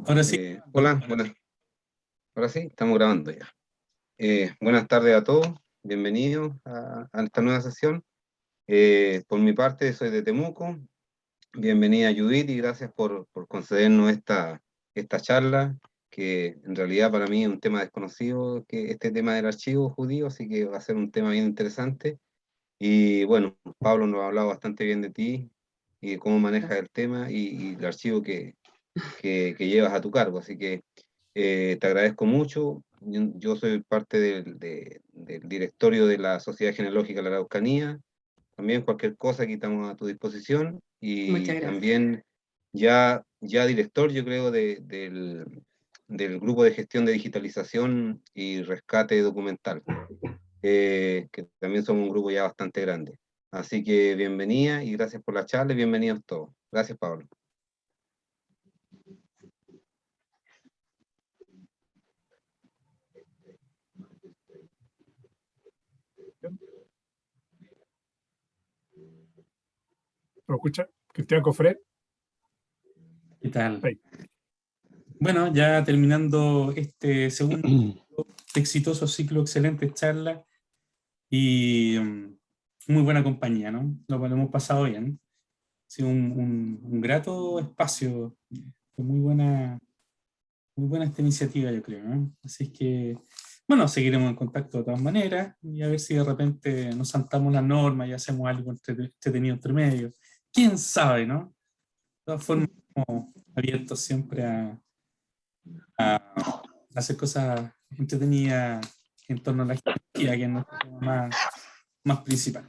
Ahora sí. Hola, buenas. Ahora sí, estamos grabando ya. Buenas tardes a todos, bienvenidos a esta nueva sesión. Por mi parte, soy de Temuco. Bienvenida Judith y gracias por concedernos esta charla, que en realidad para mí es un tema desconocido, que este tema del archivo judío, así que va a ser un tema bien interesante. Y bueno, Pablo nos ha hablado bastante bien de ti y de cómo manejas el tema y el archivo que llevas a tu cargo, así que te agradezco mucho. Yo soy parte del directorio de la Sociedad Genealógica de la Araucanía. También cualquier cosa aquí estamos a tu disposición. Muchas Y gracias. también ya director, yo creo, del grupo de gestión de digitalización y rescate documental, que también somos un grupo ya bastante grande. Así que bienvenida y gracias por la charla y bienvenidos todos. Gracias, Pablo. ¿Lo escucha? Cristian Cofré. ¿Qué tal? Ahí. Bueno, ya terminando este segundo exitoso ciclo, excelente charla y muy buena compañía, ¿no? Lo hemos pasado bien. Ha sido un grato espacio, muy buena esta iniciativa, yo creo, ¿no? Así es que, bueno, seguiremos en contacto de todas maneras y a ver si de repente nos saltamos las normas y hacemos algo entretenido entre medio. ¿Quién sabe, no? De todas formas, estamos abiertos siempre a hacer cosas entretenidas en torno a la geografía, que es nuestro tema más principal.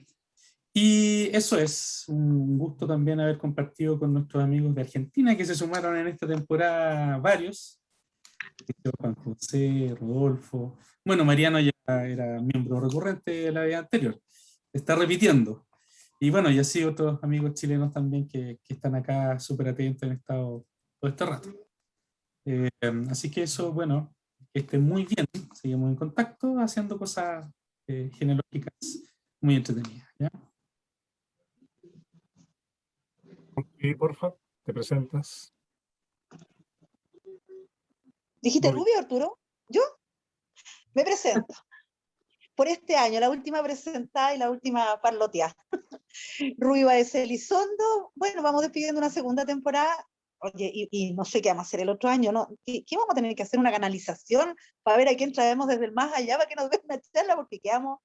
Y eso es un gusto también haber compartido con nuestros amigos de Argentina que se sumaron en esta temporada varios. Juan José, Rodolfo. Bueno, Mariano ya era miembro recurrente de la vez anterior. Está repitiendo. Y bueno, y así otros amigos chilenos también que están acá súper atentos, han estado todo este rato. Así que eso, bueno, que estén muy bien. Seguimos en contacto haciendo cosas genealógicas muy entretenidas. ¿Ya? Y porfa, te presentas. ¿Dijiste Rubio, Arturo? ¿Yo? Me presento. Por este año, la última presentada y la última parloteada. Rubio Baez Elizondo. Bueno, vamos despidiendo una segunda temporada. Oye, y no sé qué vamos a hacer el otro año, ¿no? ¿Qué vamos a tener que hacer? ¿Una canalización para ver a quién traemos desde el más allá para que nos den una charla? Porque quedamos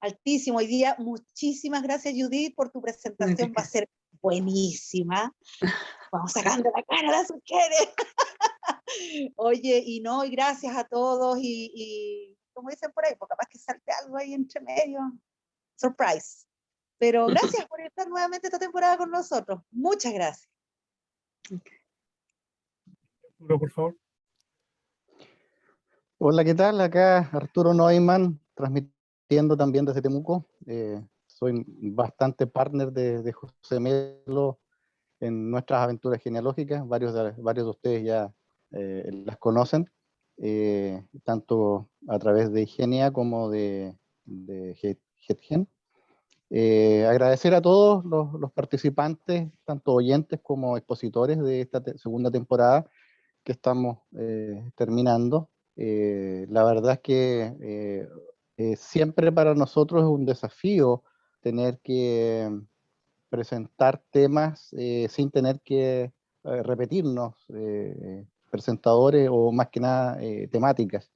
altísimo hoy día. Muchísimas gracias, Judith, por tu presentación. Va a ser buenísima. Vamos sacando la cara a las mujeres. Oye, y gracias a todos y como dicen por ahí, pues capaz que salte algo ahí entre medio. Surprise. Pero gracias por estar nuevamente esta temporada con nosotros. Muchas gracias. Arturo, por favor. Hola, ¿qué tal? Acá Arturo Neumann, transmitiendo también desde Temuco. Soy bastante partner de José Melo en nuestras aventuras genealógicas. Varios de ustedes ya las conocen, tanto a través de Igenia como de GetGen. Agradecer a todos los participantes, tanto oyentes como expositores de esta segunda temporada que estamos terminando. La verdad es que siempre para nosotros es un desafío tener que presentar temas sin tener que repetirnos presentadores o más que nada temáticas.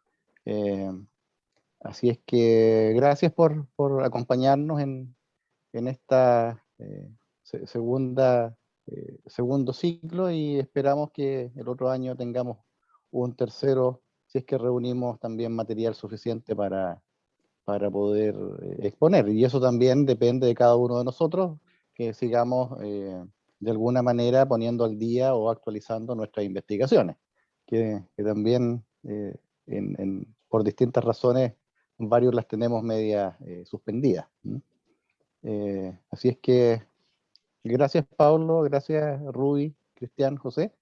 Así es que gracias por acompañarnos en esta segundo ciclo y esperamos que el otro año tengamos un tercero, si es que reunimos también material suficiente para poder exponer. Y eso también depende de cada uno de nosotros, que sigamos de alguna manera poniendo al día o actualizando nuestras investigaciones, que también por distintas razones varios las tenemos media suspendidas. Así es que gracias Pablo, gracias Ruby, Cristian, José,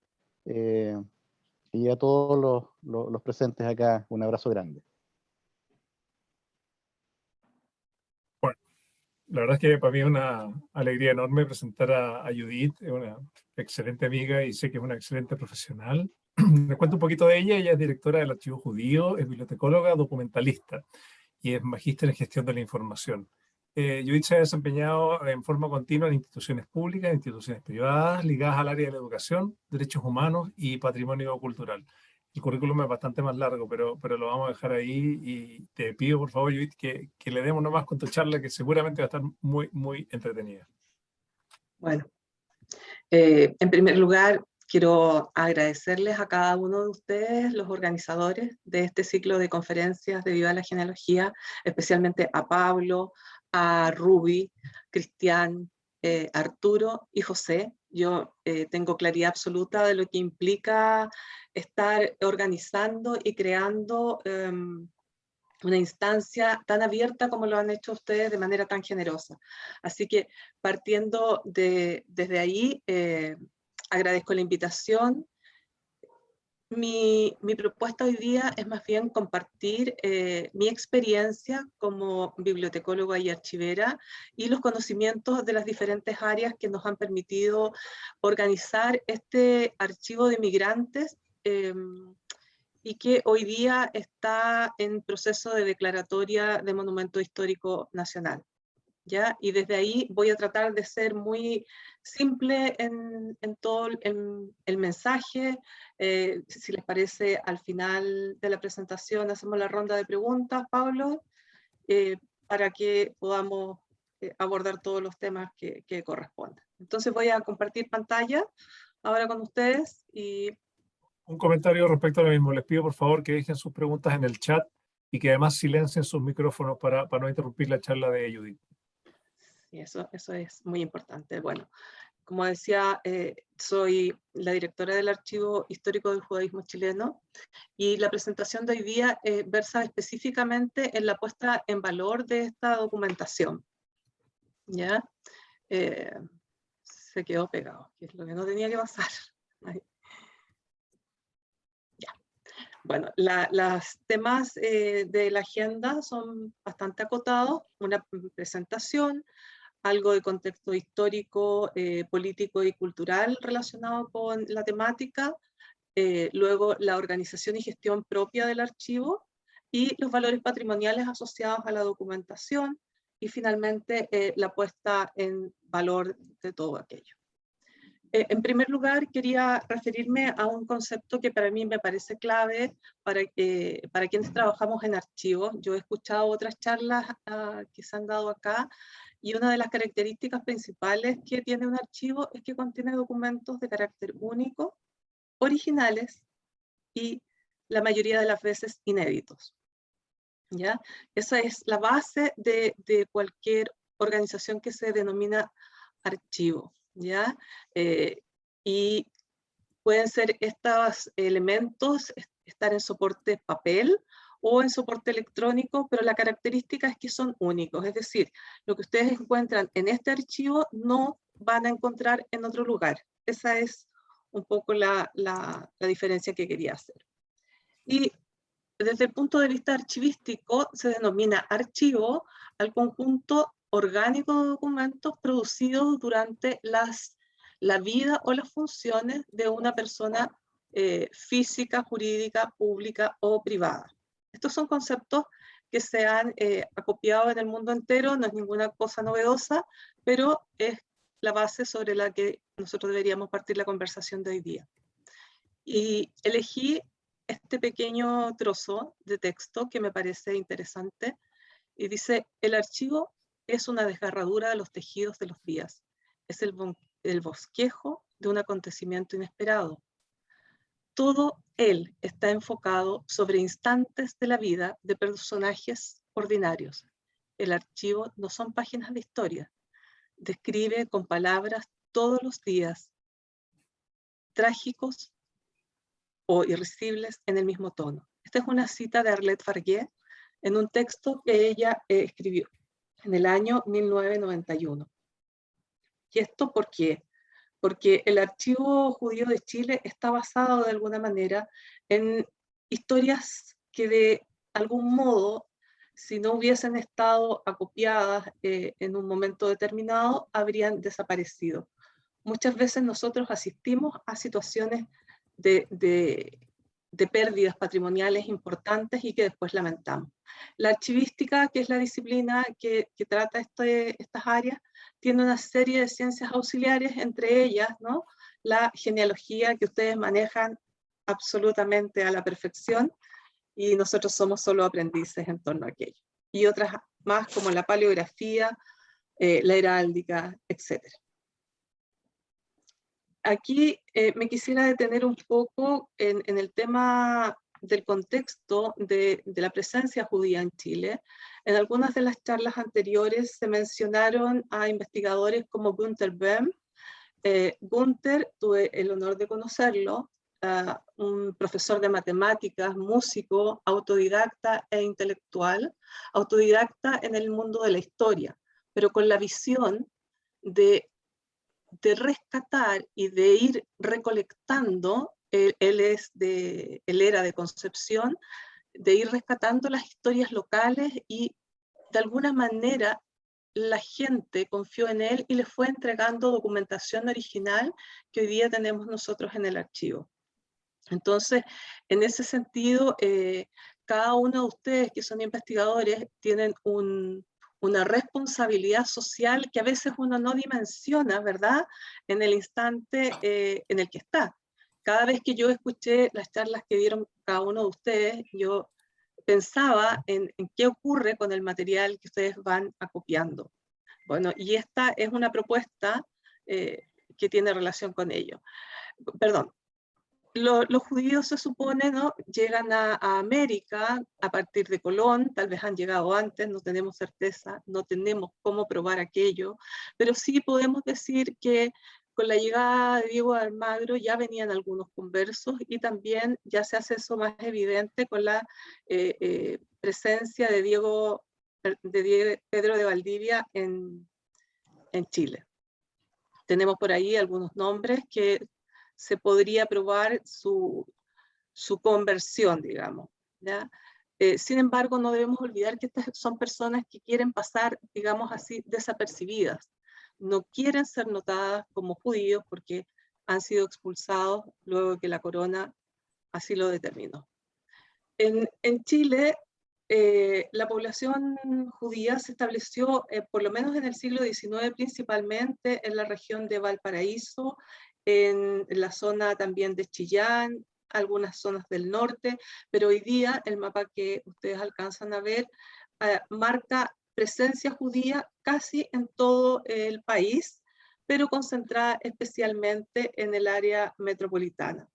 y a todos los presentes acá, un abrazo grande. Bueno, La verdad es que para mí es una alegría enorme presentar a Judith, es una excelente amiga y sé que es una excelente profesional. Les cuento un poquito de ella. Ella es directora del Archivo Judío, es bibliotecóloga, documentalista y es magíster en gestión de la información. Judith se ha desempeñado en forma continua en instituciones públicas, instituciones privadas, ligadas al área de la educación, derechos humanos y patrimonio cultural. El currículum es bastante más largo, pero lo vamos a dejar ahí y te pido, por favor, Judith, que le demos nomás con tu charla, que seguramente va a estar muy, muy entretenida. Bueno, en primer lugar, quiero agradecerles a cada uno de ustedes, los organizadores de este ciclo de conferencias de Viva la Genealogía, especialmente a Pablo, a Ruby, Cristian, Arturo y José. Yo tengo claridad absoluta de lo que implica estar organizando y creando una instancia tan abierta como lo han hecho ustedes de manera tan generosa. Así que partiendo desde ahí, agradezco la invitación. Mi propuesta hoy día es más bien compartir mi experiencia como bibliotecóloga y archivera y los conocimientos de las diferentes áreas que nos han permitido organizar este archivo de migrantes y que hoy día está en proceso de declaratoria de Monumento Histórico Nacional. ¿Ya? Y desde ahí voy a tratar de ser muy simple en todo el mensaje. Si les parece, al final de la presentación hacemos la ronda de preguntas, Pablo, para que podamos abordar todos los temas que correspondan. Entonces voy a compartir pantalla ahora con ustedes. Y un comentario respecto a lo mismo. Les pido, por favor, que dejen sus preguntas en el chat y que además silencien sus micrófonos para no interrumpir la charla de Judith. Y eso es muy importante. Bueno, como decía, soy la directora del Archivo Histórico del Judaísmo Chileno y la presentación de hoy día versa específicamente en la puesta en valor de esta documentación. ¿Ya? Se quedó pegado, que es lo que no tenía que pasar. Ahí. Ya. Bueno, los temas de la agenda son bastante acotados. Una presentación, algo de contexto histórico, político y cultural relacionado con la temática, luego la organización y gestión propia del archivo y los valores patrimoniales asociados a la documentación y finalmente la puesta en valor de todo aquello. En primer lugar, quería referirme a un concepto que para mí me parece clave para quienes trabajamos en archivos. Yo he escuchado otras charlas que se han dado acá y una de las características principales que tiene un archivo es que contiene documentos de carácter único, originales y la mayoría de las veces inéditos. ¿Ya? Esa es la base de cualquier organización que se denomina archivo. ¿Ya? Y pueden ser estos elementos, estar en soporte papel o en soporte electrónico, pero la característica es que son únicos, es decir, lo que ustedes encuentran en este archivo no van a encontrar en otro lugar. Esa es un poco la diferencia que quería hacer. Y desde el punto de vista archivístico, se denomina archivo al conjunto orgánico de documentos producidos durante la vida o las funciones de una persona física, jurídica, pública o privada. Estos son conceptos que se han acopiado en el mundo entero, no es ninguna cosa novedosa, pero es la base sobre la que nosotros deberíamos partir la conversación de hoy día. Y elegí este pequeño trozo de texto que me parece interesante y dice: el archivo es una desgarradura de los tejidos de los días, es el bosquejo de un acontecimiento inesperado. Todo él está enfocado sobre instantes de la vida de personajes ordinarios. El archivo no son páginas de historia, describe con palabras todos los días, trágicos o irrisibles en el mismo tono. Esta es una cita de Arlette Farguet en un texto que ella escribió en el año 1991. ¿Y esto por qué? Porque el Archivo Judío de Chile está basado de alguna manera en historias que de algún modo si no hubiesen estado acopiadas en un momento determinado, habrían desaparecido. Muchas veces nosotros asistimos a situaciones de pérdidas patrimoniales importantes y que después lamentamos. La archivística, que es la disciplina que trata estas áreas, tiene una serie de ciencias auxiliares, entre ellas, ¿no?, la genealogía, que ustedes manejan absolutamente a la perfección, y nosotros somos solo aprendices en torno a aquello. Y otras más como la paleografía, la heráldica, etc. Aquí me quisiera detener un poco en el tema del contexto de la presencia judía en Chile. En algunas de las charlas anteriores se mencionaron a investigadores como Günter Böhm. Günter, tuve el honor de conocerlo, un profesor de matemáticas, músico, autodidacta e intelectual, autodidacta en el mundo de la historia, pero con la visión de rescatar y de ir recolectando, él era de Concepción, de ir rescatando las historias locales, y de alguna manera la gente confió en él y le fue entregando documentación original que hoy día tenemos nosotros en el archivo. Entonces, en ese sentido, cada uno de ustedes que son investigadores tienen una responsabilidad social que a veces uno no dimensiona, ¿verdad?, en el instante en el que está. Cada vez que yo escuché las charlas que dieron cada uno de ustedes, yo pensaba en qué ocurre con el material que ustedes van acopiando. Bueno, y esta es una propuesta que tiene relación con ello. Perdón. Los judíos, se supone, ¿no?, llegan a América a partir de Colón, tal vez han llegado antes, no tenemos certeza, no tenemos cómo probar aquello, pero sí podemos decir que con la llegada de Diego de Almagro ya venían algunos conversos, y también ya se hace eso más evidente con la presencia de Pedro de Valdivia en Chile. Tenemos por ahí algunos nombres que se podría probar su conversión, digamos, ¿ya? Sin embargo, no debemos olvidar que estas son personas que quieren pasar, digamos así, desapercibidas. No quieren ser notadas como judíos porque han sido expulsados luego que la corona así lo determinó. En Chile, la población judía se estableció, por lo menos en el siglo XIX, principalmente en la región de Valparaíso, en la zona también de Chillán, algunas zonas del norte, pero hoy día el mapa que ustedes alcanzan a ver marca presencia judía casi en todo el país, pero concentrada especialmente en el área metropolitana.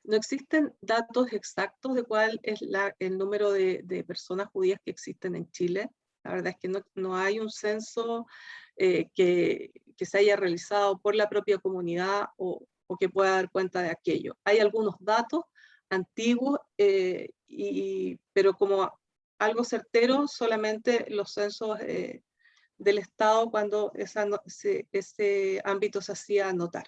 No existen datos exactos de cuál es el número de personas judías que existen en Chile. La verdad es que no hay un censo que se haya realizado por la propia comunidad o que pueda dar cuenta de aquello. Hay algunos datos antiguos, pero como algo certero, solamente los censos del Estado cuando ese ámbito se hacía notar.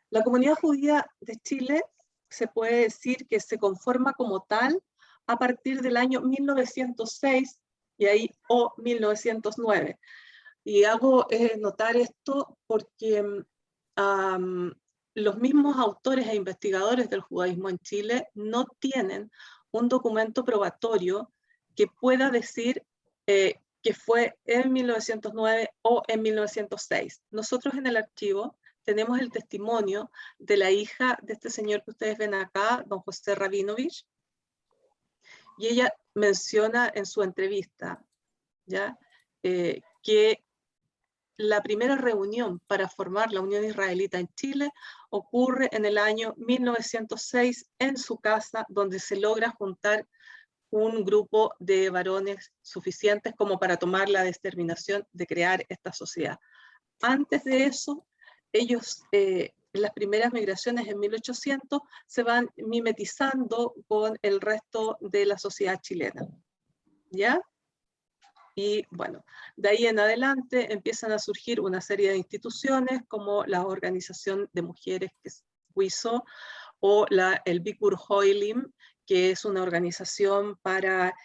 La comunidad judía de Chile se puede decir que se conforma como tal a partir del año 1906 o 1909. Y hago notar esto porque los mismos autores e investigadores del judaísmo en Chile no tienen un documento probatorio que pueda decir que fue en 1909 o en 1906. Nosotros en el archivo tenemos el testimonio de la hija de este señor que ustedes ven acá, don José Rabinovich, y ella menciona en su entrevista, ¿ya?, que la primera reunión para formar la Unión Israelita en Chile ocurre en el año 1906 en su casa, donde se logra juntar un grupo de varones suficientes como para tomar la determinación de crear esta sociedad. Antes de eso, ellos, en las primeras migraciones en 1800, se van mimetizando con el resto de la sociedad chilena, ¿ya? Y bueno, de ahí en adelante empiezan a surgir una serie de instituciones como la Organización de Mujeres, que es WISO, o el Bikur Hoilim, que es una organización para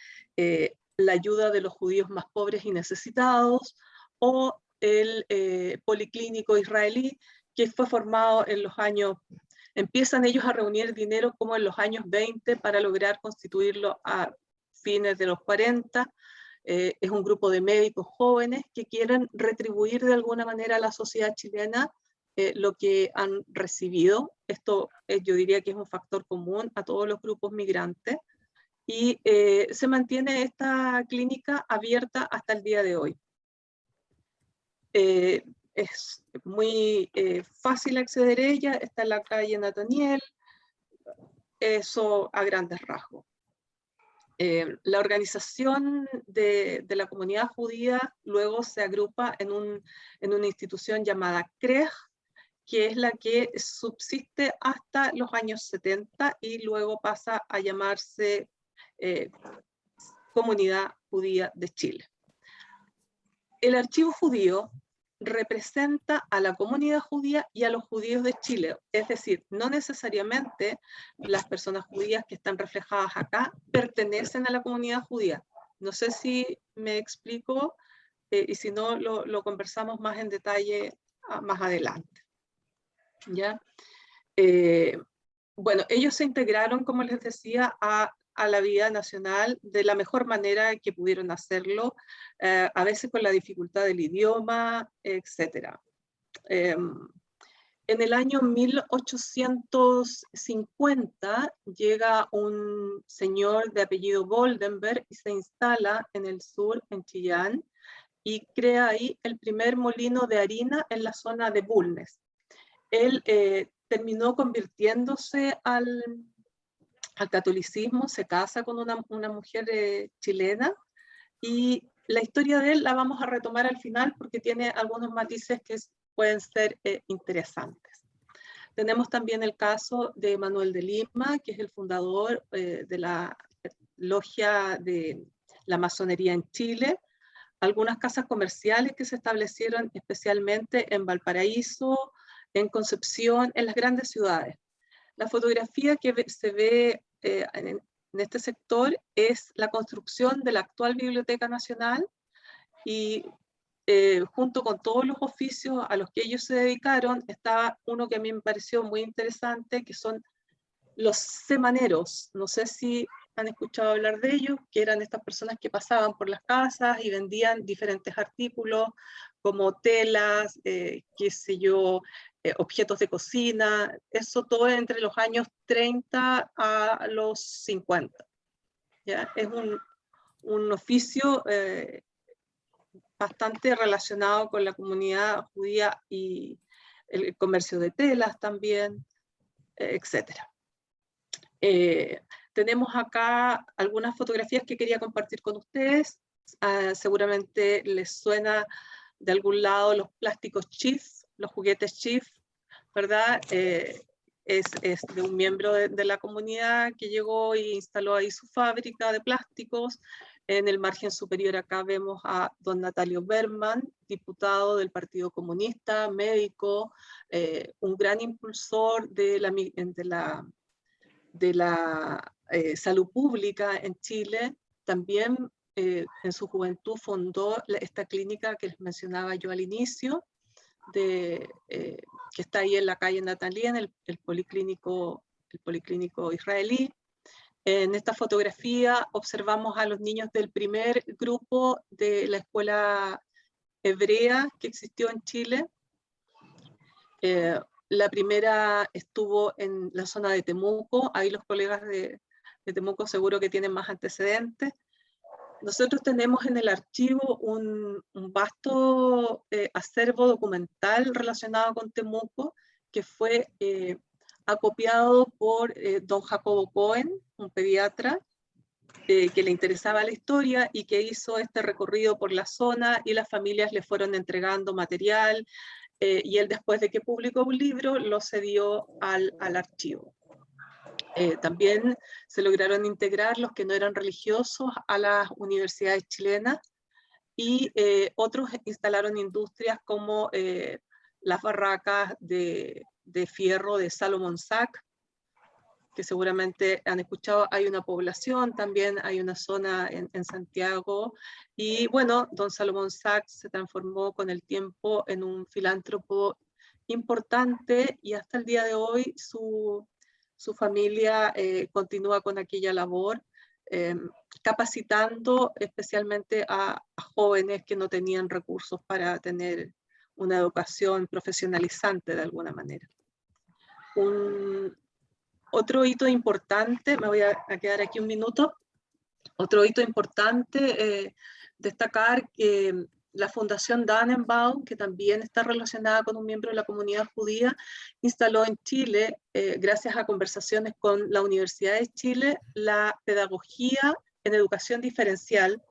la ayuda de los judíos más pobres y necesitados, o el Policlínico Israelí, que fue formado en los años, empiezan ellos a reunir dinero como en los años 20 para lograr constituirlo a fines de los 40. Es un grupo de médicos jóvenes que quieren retribuir de alguna manera a la sociedad chilena lo que han recibido. Esto yo diría que es un factor común a todos los grupos migrantes, y se mantiene esta clínica abierta hasta el día de hoy. Es muy fácil acceder a ella, está en la calle Nataniel, eso a grandes rasgos. La organización de la comunidad judía luego se agrupa en una institución llamada CREG, que es la que subsiste hasta los años 70 y luego pasa a llamarse Comunidad Judía de Chile. El archivo judío representa a la comunidad judía y a los judíos de Chile, es decir, no necesariamente las personas judías que están reflejadas acá pertenecen a la comunidad judía. No sé si me explico, y si no lo conversamos más en detalle más adelante. ¿Ya? Bueno, ellos se integraron, como les decía, a la vida nacional de la mejor manera que pudieron hacerlo, a veces con la dificultad del idioma, etc. En el año 1850 llega un señor de apellido Goldenberg y se instala en el sur, en Chillán, y crea ahí el primer molino de harina en la zona de Bulnes. Él terminó convirtiéndose al catolicismo, se casa con una mujer chilena, y la historia de él la vamos a retomar al final porque tiene algunos matices que pueden ser interesantes. Tenemos también el caso de Manuel de Lima, que es el fundador de la logia de la masonería en Chile, algunas casas comerciales que se establecieron especialmente en Valparaíso, en Concepción, en las grandes ciudades. La fotografía que se ve en este sector es la construcción de la actual Biblioteca Nacional, y junto con todos los oficios a los que ellos se dedicaron, estaba uno que a mí me pareció muy interesante, que son los semaneros. No sé si han escuchado hablar de ellos, que eran estas personas que pasaban por las casas y vendían diferentes artículos como telas, qué sé yo, objetos de cocina, eso todo entre los años 30 a los 50. ¿Ya? Es un oficio bastante relacionado con la comunidad judía y el comercio de telas también, etc. Tenemos acá algunas fotografías que quería compartir con ustedes. Seguramente les suena de algún lado los plásticos Chief, los juguetes Chief, ¿verdad? Es de un miembro de la comunidad que llegó e instaló ahí su fábrica de plásticos. En el margen superior acá vemos a don Natalio Berman, diputado del Partido Comunista, médico, un gran impulsor de la salud pública en Chile. También en su juventud fundó esta clínica que les mencionaba yo al inicio, que está ahí en la calle Natalía, en el policlínico israelí. En esta fotografía observamos a los niños del primer grupo de la escuela hebrea que existió en Chile. La primera estuvo en la zona de Temuco, ahí los colegas de Temuco seguro que tienen más antecedentes. Nosotros tenemos en el archivo un vasto acervo documental relacionado con Temuco, que fue acopiado por don Jacobo Cohen, un pediatra, que le interesaba la historia y que hizo este recorrido por la zona, y las familias le fueron entregando material, y él, después de que publicó un libro, lo cedió al archivo. También se lograron integrar los que no eran religiosos a las universidades chilenas, y otros instalaron industrias como las barracas de fierro de Salomon Sack, que seguramente han escuchado, hay una población, también hay una zona en Santiago, y bueno, don Salomón Sachs se transformó con el tiempo en un filántropo importante, y hasta el día de hoy su familia continúa con aquella labor, capacitando especialmente a jóvenes que no tenían recursos para tener una educación profesionalizante de alguna manera. Otro hito importante, me voy a quedar aquí un minuto, otro hito importante, destacar que la Fundación Dannenbaum, que también está relacionada con un miembro de la comunidad judía, instaló en Chile, gracias a conversaciones con la Universidad de Chile, la pedagogía en educación diferencial,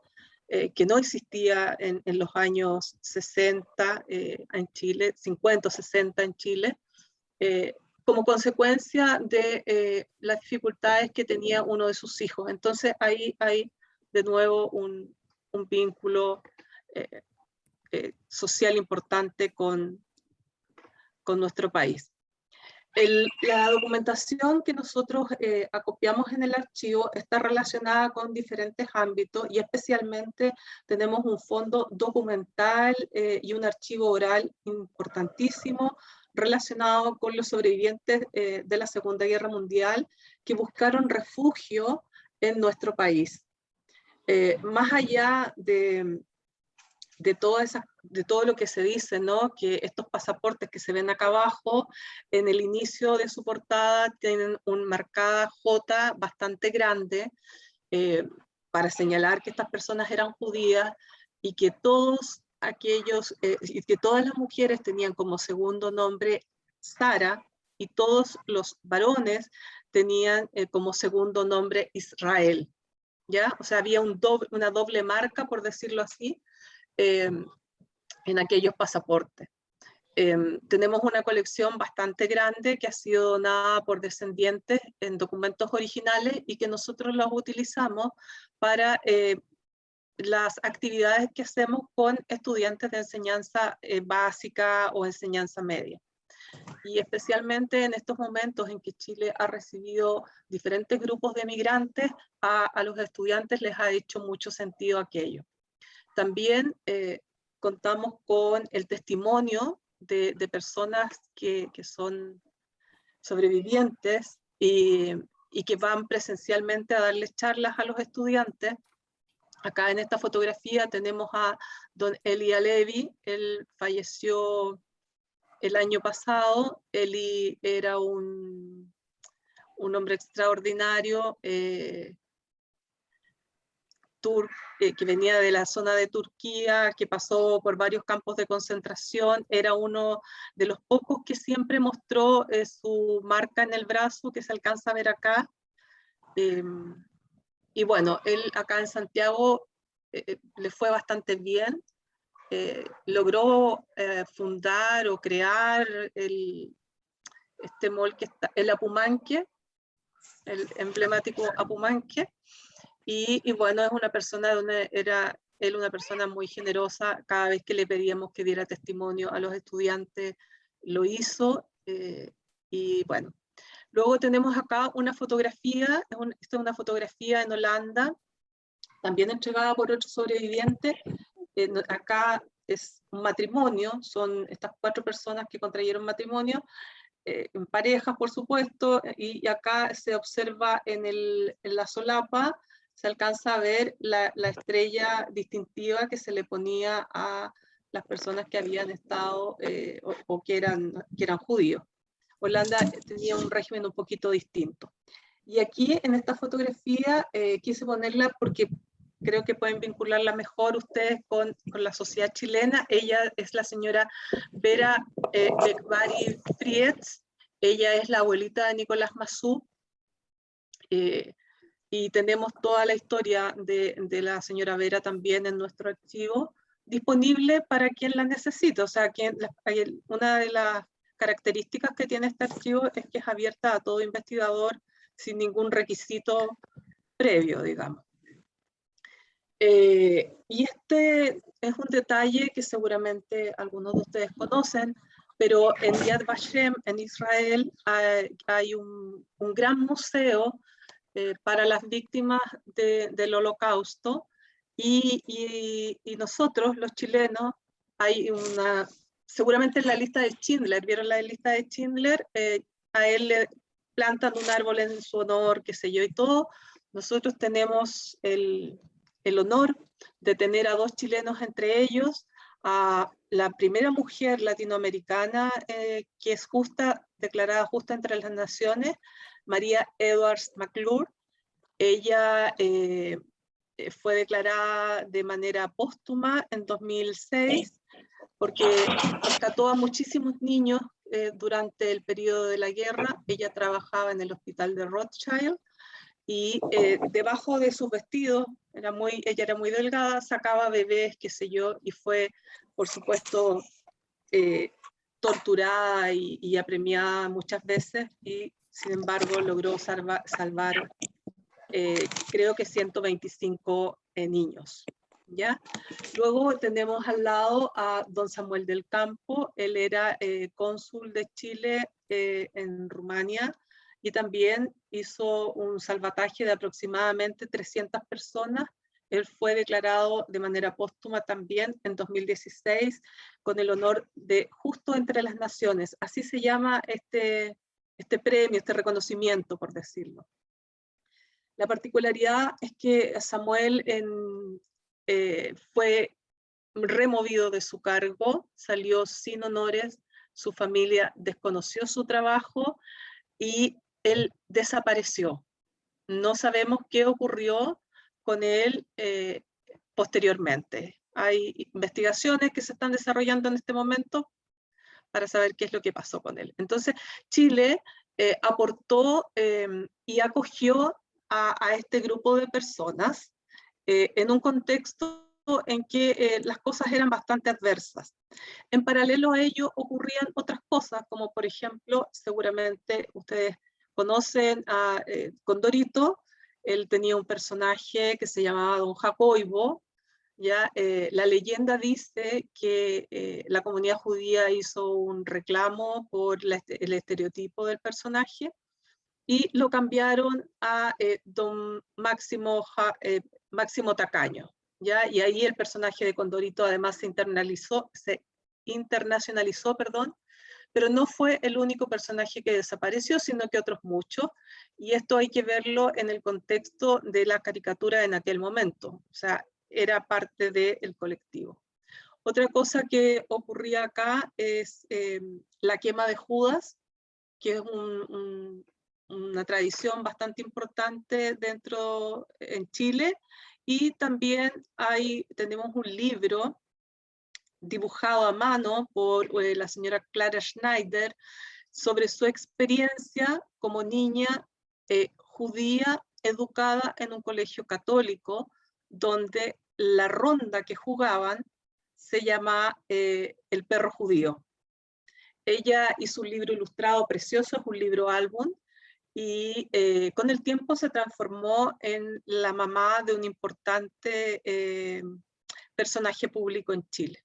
que no existía en los años 60 en Chile, 50 o 60 en Chile, como consecuencia de las dificultades que tenía uno de sus hijos. Entonces ahí hay de nuevo un vínculo social importante con nuestro país. La documentación que nosotros acopiamos en el archivo está relacionada con diferentes ámbitos, y especialmente tenemos un fondo documental y un archivo oral importantísimo relacionado con los sobrevivientes de la Segunda Guerra Mundial que buscaron refugio en nuestro país. Más allá de todo lo que se dice, ¿no? Que estos pasaportes que se ven acá abajo, en el inicio de su portada tienen una marcada J bastante grande, para señalar que estas personas eran judías, y que todos aquellos, y que todas las mujeres tenían como segundo nombre Sara, y todos los varones tenían como segundo nombre Israel, ¿ya? O sea, había una doble marca, por decirlo así, en aquellos pasaportes. Tenemos una colección bastante grande que ha sido donada por descendientes en documentos originales, y que nosotros los utilizamos para las actividades que hacemos con estudiantes de enseñanza básica o enseñanza media. Y especialmente en estos momentos en que Chile ha recibido diferentes grupos de migrantes, a los estudiantes les ha hecho mucho sentido aquello. También contamos con el testimonio de personas que son sobrevivientes y que van presencialmente a darles charlas a los estudiantes. Acá en esta fotografía tenemos a don Eli Alevi. Él falleció el año pasado. Eli era un hombre extraordinario, que venía de la zona de Turquía, que pasó por varios campos de concentración. Era uno de los pocos que siempre mostró su marca en el brazo, que se alcanza a ver acá. Y bueno, él acá en Santiago le fue bastante bien. Logró fundar o crear este mall que está, el Apumanque, el emblemático Apumanque. Y bueno, es una persona era él una persona muy generosa. Cada vez que le pedíamos que diera testimonio a los estudiantes, lo hizo. Y bueno, luego tenemos acá una fotografía, esta es una fotografía en Holanda, también entregada por otro sobreviviente. Acá es un matrimonio, son estas 4 personas que contrayeron matrimonio, en parejas, por supuesto, y acá se observa en la solapa, se alcanza a ver la estrella distintiva que se le ponía a las personas que habían estado o que eran judíos. Holanda tenía un régimen un poquito distinto. Y aquí en esta fotografía quise ponerla porque creo que pueden vincularla mejor ustedes con la sociedad chilena. Ella es la señora Vera Bekvari Frietz. Ella es la abuelita de Nicolás Massú. Y tenemos toda la historia de la señora Vera también en nuestro archivo, disponible para quien la necesite. O sea, una de las características que tiene este archivo es que es abierta a todo investigador sin ningún requisito previo, digamos. Y este es un detalle que seguramente algunos de ustedes conocen. pero en Yad Vashem, en Israel, hay un gran museo para las víctimas del Holocausto, y nosotros, los chilenos, hay una, seguramente en la lista de Schindler, ¿vieron la lista de Schindler? A él le plantan un árbol en su honor, qué sé yo, y todo. Nosotros tenemos el honor de tener a 2 chilenos entre ellos, a la primera mujer latinoamericana que es declarada justa entre las naciones, María Edwards McClure. Ella fue declarada de manera póstuma en 2006 porque rescató a muchísimos niños durante el periodo de la guerra. Ella trabajaba en el hospital de Rothschild y debajo de sus vestidos, ella era muy delgada, sacaba bebés, qué sé yo, y fue, por supuesto, torturada y apremiada muchas veces, y sin embargo logró salvar creo que 125 niños. ¿Ya? Luego tenemos al lado a don Samuel del Campo. Él era cónsul de Chile en Rumania, y también hizo un salvataje de aproximadamente 300 personas. Él fue declarado de manera póstuma también en 2016 con el honor de Justo entre las Naciones. Así se llama este premio, este reconocimiento, por decirlo. La particularidad es que Samuel fue removido de su cargo, salió sin honores, su familia desconoció su trabajo y él desapareció. No sabemos qué ocurrió con él posteriormente. Hay investigaciones que se están desarrollando en este momento para saber qué es lo que pasó con él. Entonces, Chile aportó y acogió a este grupo de personas en un contexto en que las cosas eran bastante adversas. En paralelo a ello ocurrían otras cosas, como por ejemplo, seguramente ustedes conocen a Condorito. Él tenía un personaje que se llamaba Don Jacobo. ¿Ya? La leyenda dice que la comunidad judía hizo un reclamo por el estereotipo del personaje y lo cambiaron a Don Máximo Tacaño. ¿Ya? Y ahí el personaje de Condorito además se internacionalizó, pero no fue el único personaje que desapareció, sino que otros muchos, y esto hay que verlo en el contexto de la caricatura en aquel momento, o sea, era parte del colectivo. Otra cosa que ocurría acá es la quema de Judas, que es una tradición bastante importante en Chile, y también tenemos un libro dibujado a mano por la señora Clara Schneider sobre su experiencia como niña judía educada en un colegio católico, donde la ronda que jugaban se llama El perro judío. Ella hizo un libro ilustrado precioso, es un libro álbum, y con el tiempo se transformó en la mamá de un importante personaje público en Chile.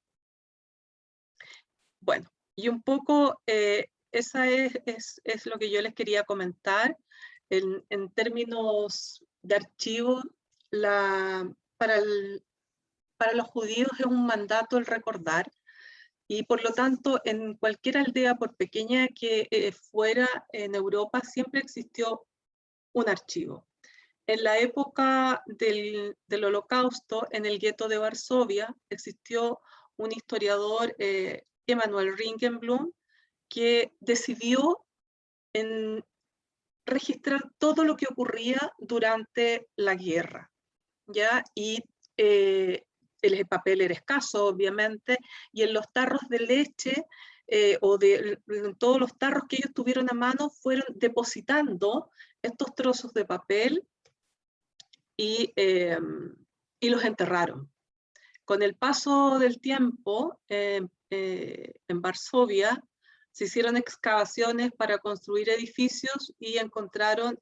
Bueno, y un poco esa es lo que yo les quería comentar. En términos de archivo, para los judíos es un mandato el recordar, y por lo tanto en cualquier aldea, por pequeña que fuera en Europa, siempre existió un archivo. En la época del Holocausto, en el gueto de Varsovia, existió un historiador, Emanuel Ringenblum, que decidió registrar todo lo que ocurría durante la guerra, ¿ya? Y el papel era escaso, obviamente, y en los tarros de leche en todos los tarros que ellos tuvieron a mano fueron depositando estos trozos de papel y los enterraron. Con el paso del tiempo, en Varsovia, se hicieron excavaciones para construir edificios y encontraron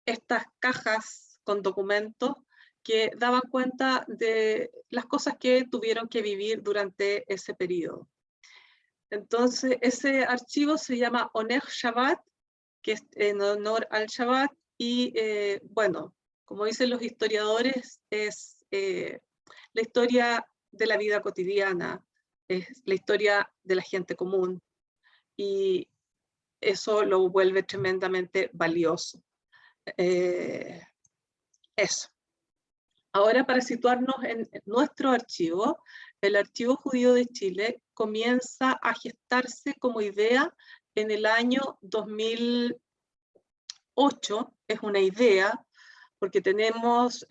estas cajas con documentos que daban cuenta de las cosas que tuvieron que vivir durante ese periodo. Entonces, ese archivo se llama Oner Shabbat, que es en honor al Shabbat, y bueno, como dicen los historiadores, es la historia de la vida cotidiana, es la historia de la gente común, y eso lo vuelve tremendamente valioso. Eso. Ahora, para situarnos en nuestro archivo, el Archivo Judío de Chile comienza a gestarse como idea en el año 2008, es una idea, porque tenemos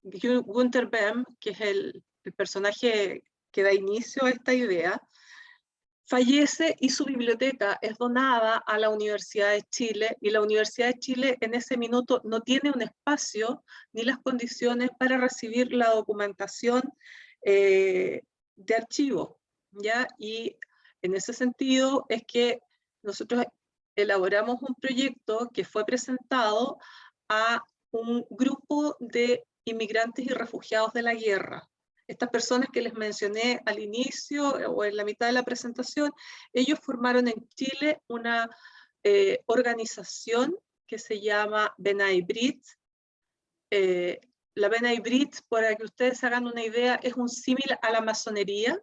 Günter Bem, que es el personaje que da inicio a esta idea, fallece y su biblioteca es donada a la Universidad de Chile, y la Universidad de Chile en ese minuto no tiene un espacio ni las condiciones para recibir la documentación de archivo, ¿ya? Y en ese sentido es que nosotros elaboramos un proyecto que fue presentado a un grupo de inmigrantes y refugiados de la guerra. Estas personas que les mencioné al inicio o en la mitad de la presentación, ellos formaron en Chile una organización que se llama B'nai B'rith. La B'nai B'rith, para que ustedes hagan una idea, es un símil a la masonería,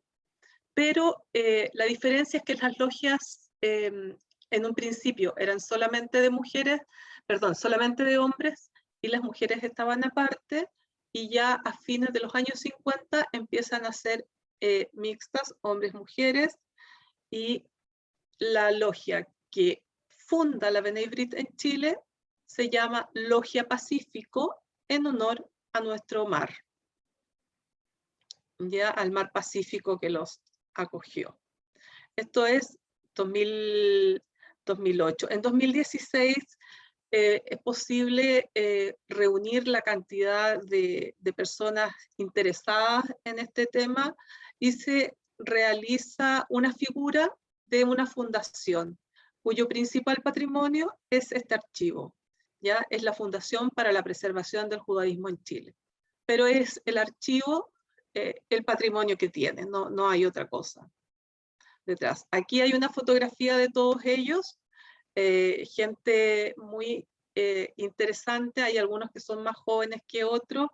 pero la diferencia es que las logias en un principio eran solamente de mujeres, perdón, solamente de hombres, y las mujeres estaban aparte, y ya a fines de los años 50 empiezan a ser mixtas, hombres-mujeres, y la logia que funda la B'nai B'rith en Chile se llama Logia Pacífico, en honor a nuestro mar, ya al mar Pacífico que los acogió. Esto es 2008. En 2016 es posible reunir la cantidad de personas interesadas en este tema, y se realiza una figura de una fundación cuyo principal patrimonio es este archivo. ¿Ya? Es la Fundación para la Preservación del Judaísmo en Chile. Pero es el archivo el patrimonio que tiene, no hay otra cosa detrás. Aquí hay una fotografía de todos ellos, gente muy interesante, hay algunos que son más jóvenes que otros,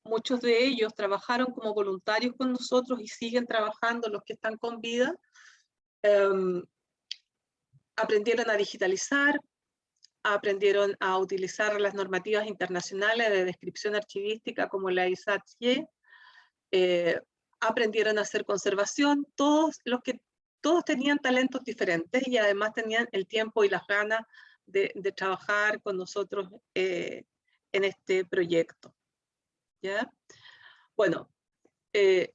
muchos de ellos trabajaron como voluntarios con nosotros y siguen trabajando, los que están con vida. Aprendieron a digitalizar, aprendieron a utilizar las normativas internacionales de descripción archivística como la ISAT-Y, aprendieron a hacer conservación, todos tenían talentos diferentes y además tenían el tiempo y las ganas de trabajar con nosotros en este proyecto. ¿Ya? Bueno,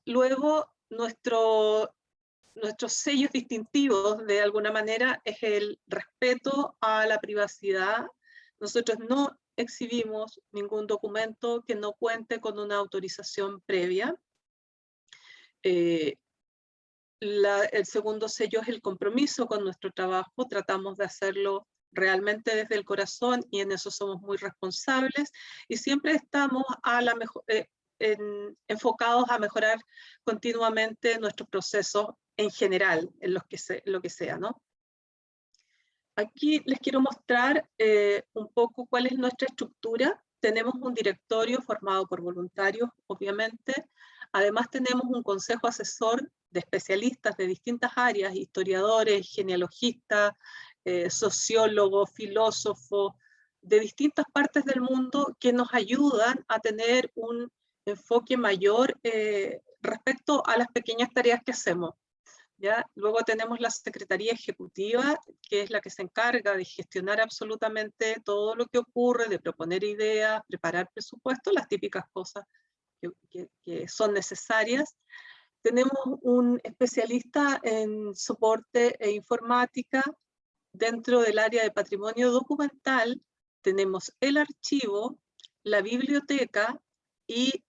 luego nuestros sellos distintivos de alguna manera es el respeto a la privacidad. Nosotros no exhibimos ningún documento que no cuente con una autorización previa. El segundo sello es el compromiso con nuestro trabajo, tratamos de hacerlo realmente desde el corazón y en eso somos muy responsables y siempre estamos enfocados a mejorar continuamente nuestros procesos en general, en lo que sea, ¿no? Aquí les quiero mostrar un poco cuál es nuestra estructura. Tenemos un directorio formado por voluntarios, obviamente. Además tenemos un consejo asesor de especialistas de distintas áreas, historiadores, genealogistas, sociólogos, filósofos, de distintas partes del mundo que nos ayudan a tener un enfoque mayor respecto a las pequeñas tareas que hacemos. ¿Ya? Luego tenemos la Secretaría Ejecutiva, que es la que se encarga de gestionar absolutamente todo lo que ocurre, de proponer ideas, preparar presupuestos, las típicas cosas que son necesarias. Tenemos un especialista en soporte e informática. Dentro del área de patrimonio documental tenemos el archivo, la biblioteca y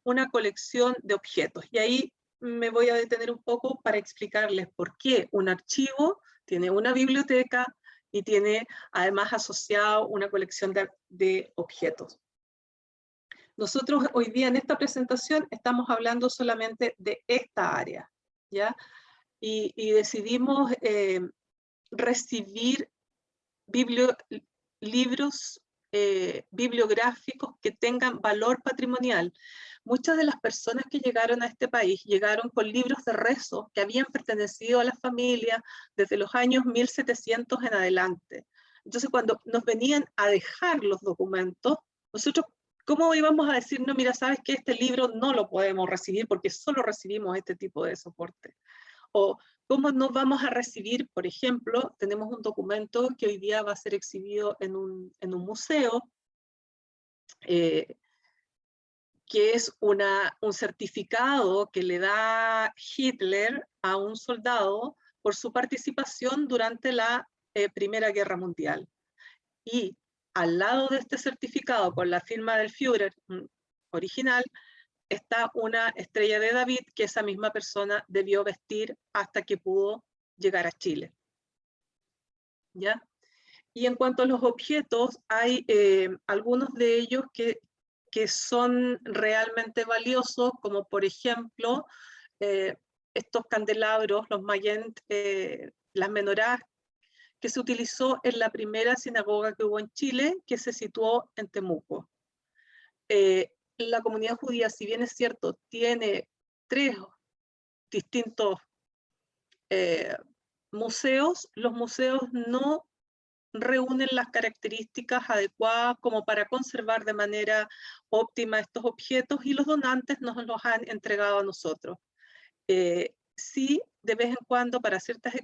una colección de objetos. Y ahí me voy a detener un poco para explicarles por qué un archivo tiene una biblioteca y tiene además asociado una colección de objetos. Nosotros hoy día en esta presentación estamos hablando solamente de esta área, ¿ya? Y decidimos recibir libros bibliográficos que tengan valor patrimonial. Muchas de las personas que llegaron a este país llegaron con libros de rezo que habían pertenecido a la familia desde los años 1700 en adelante. Entonces, cuando nos venían a dejar los documentos, nosotros, ¿cómo íbamos a decir, no, mira, sabes que este libro no lo podemos recibir porque solo recibimos este tipo de soporte? O, ¿cómo no vamos a recibir, por ejemplo, tenemos un documento que hoy día va a ser exhibido en un museo, que es un certificado que le da Hitler a un soldado por su participación durante la Primera Guerra Mundial. Y al lado de este certificado, con la firma del Führer original, está una estrella de David que esa misma persona debió vestir hasta que pudo llegar a Chile. ¿Ya? Y en cuanto a los objetos, hay algunos de ellos que son realmente valiosos, como por ejemplo estos candelabros, los mayent, las menorás, que se utilizó en la primera sinagoga que hubo en Chile, que se situó en Temuco. La comunidad judía, si bien es cierto, tiene 3 distintos museos, los museos no reúnen las características adecuadas como para conservar de manera óptima estos objetos, y los donantes nos los han entregado a nosotros. Sí, de vez en cuando, para ciertas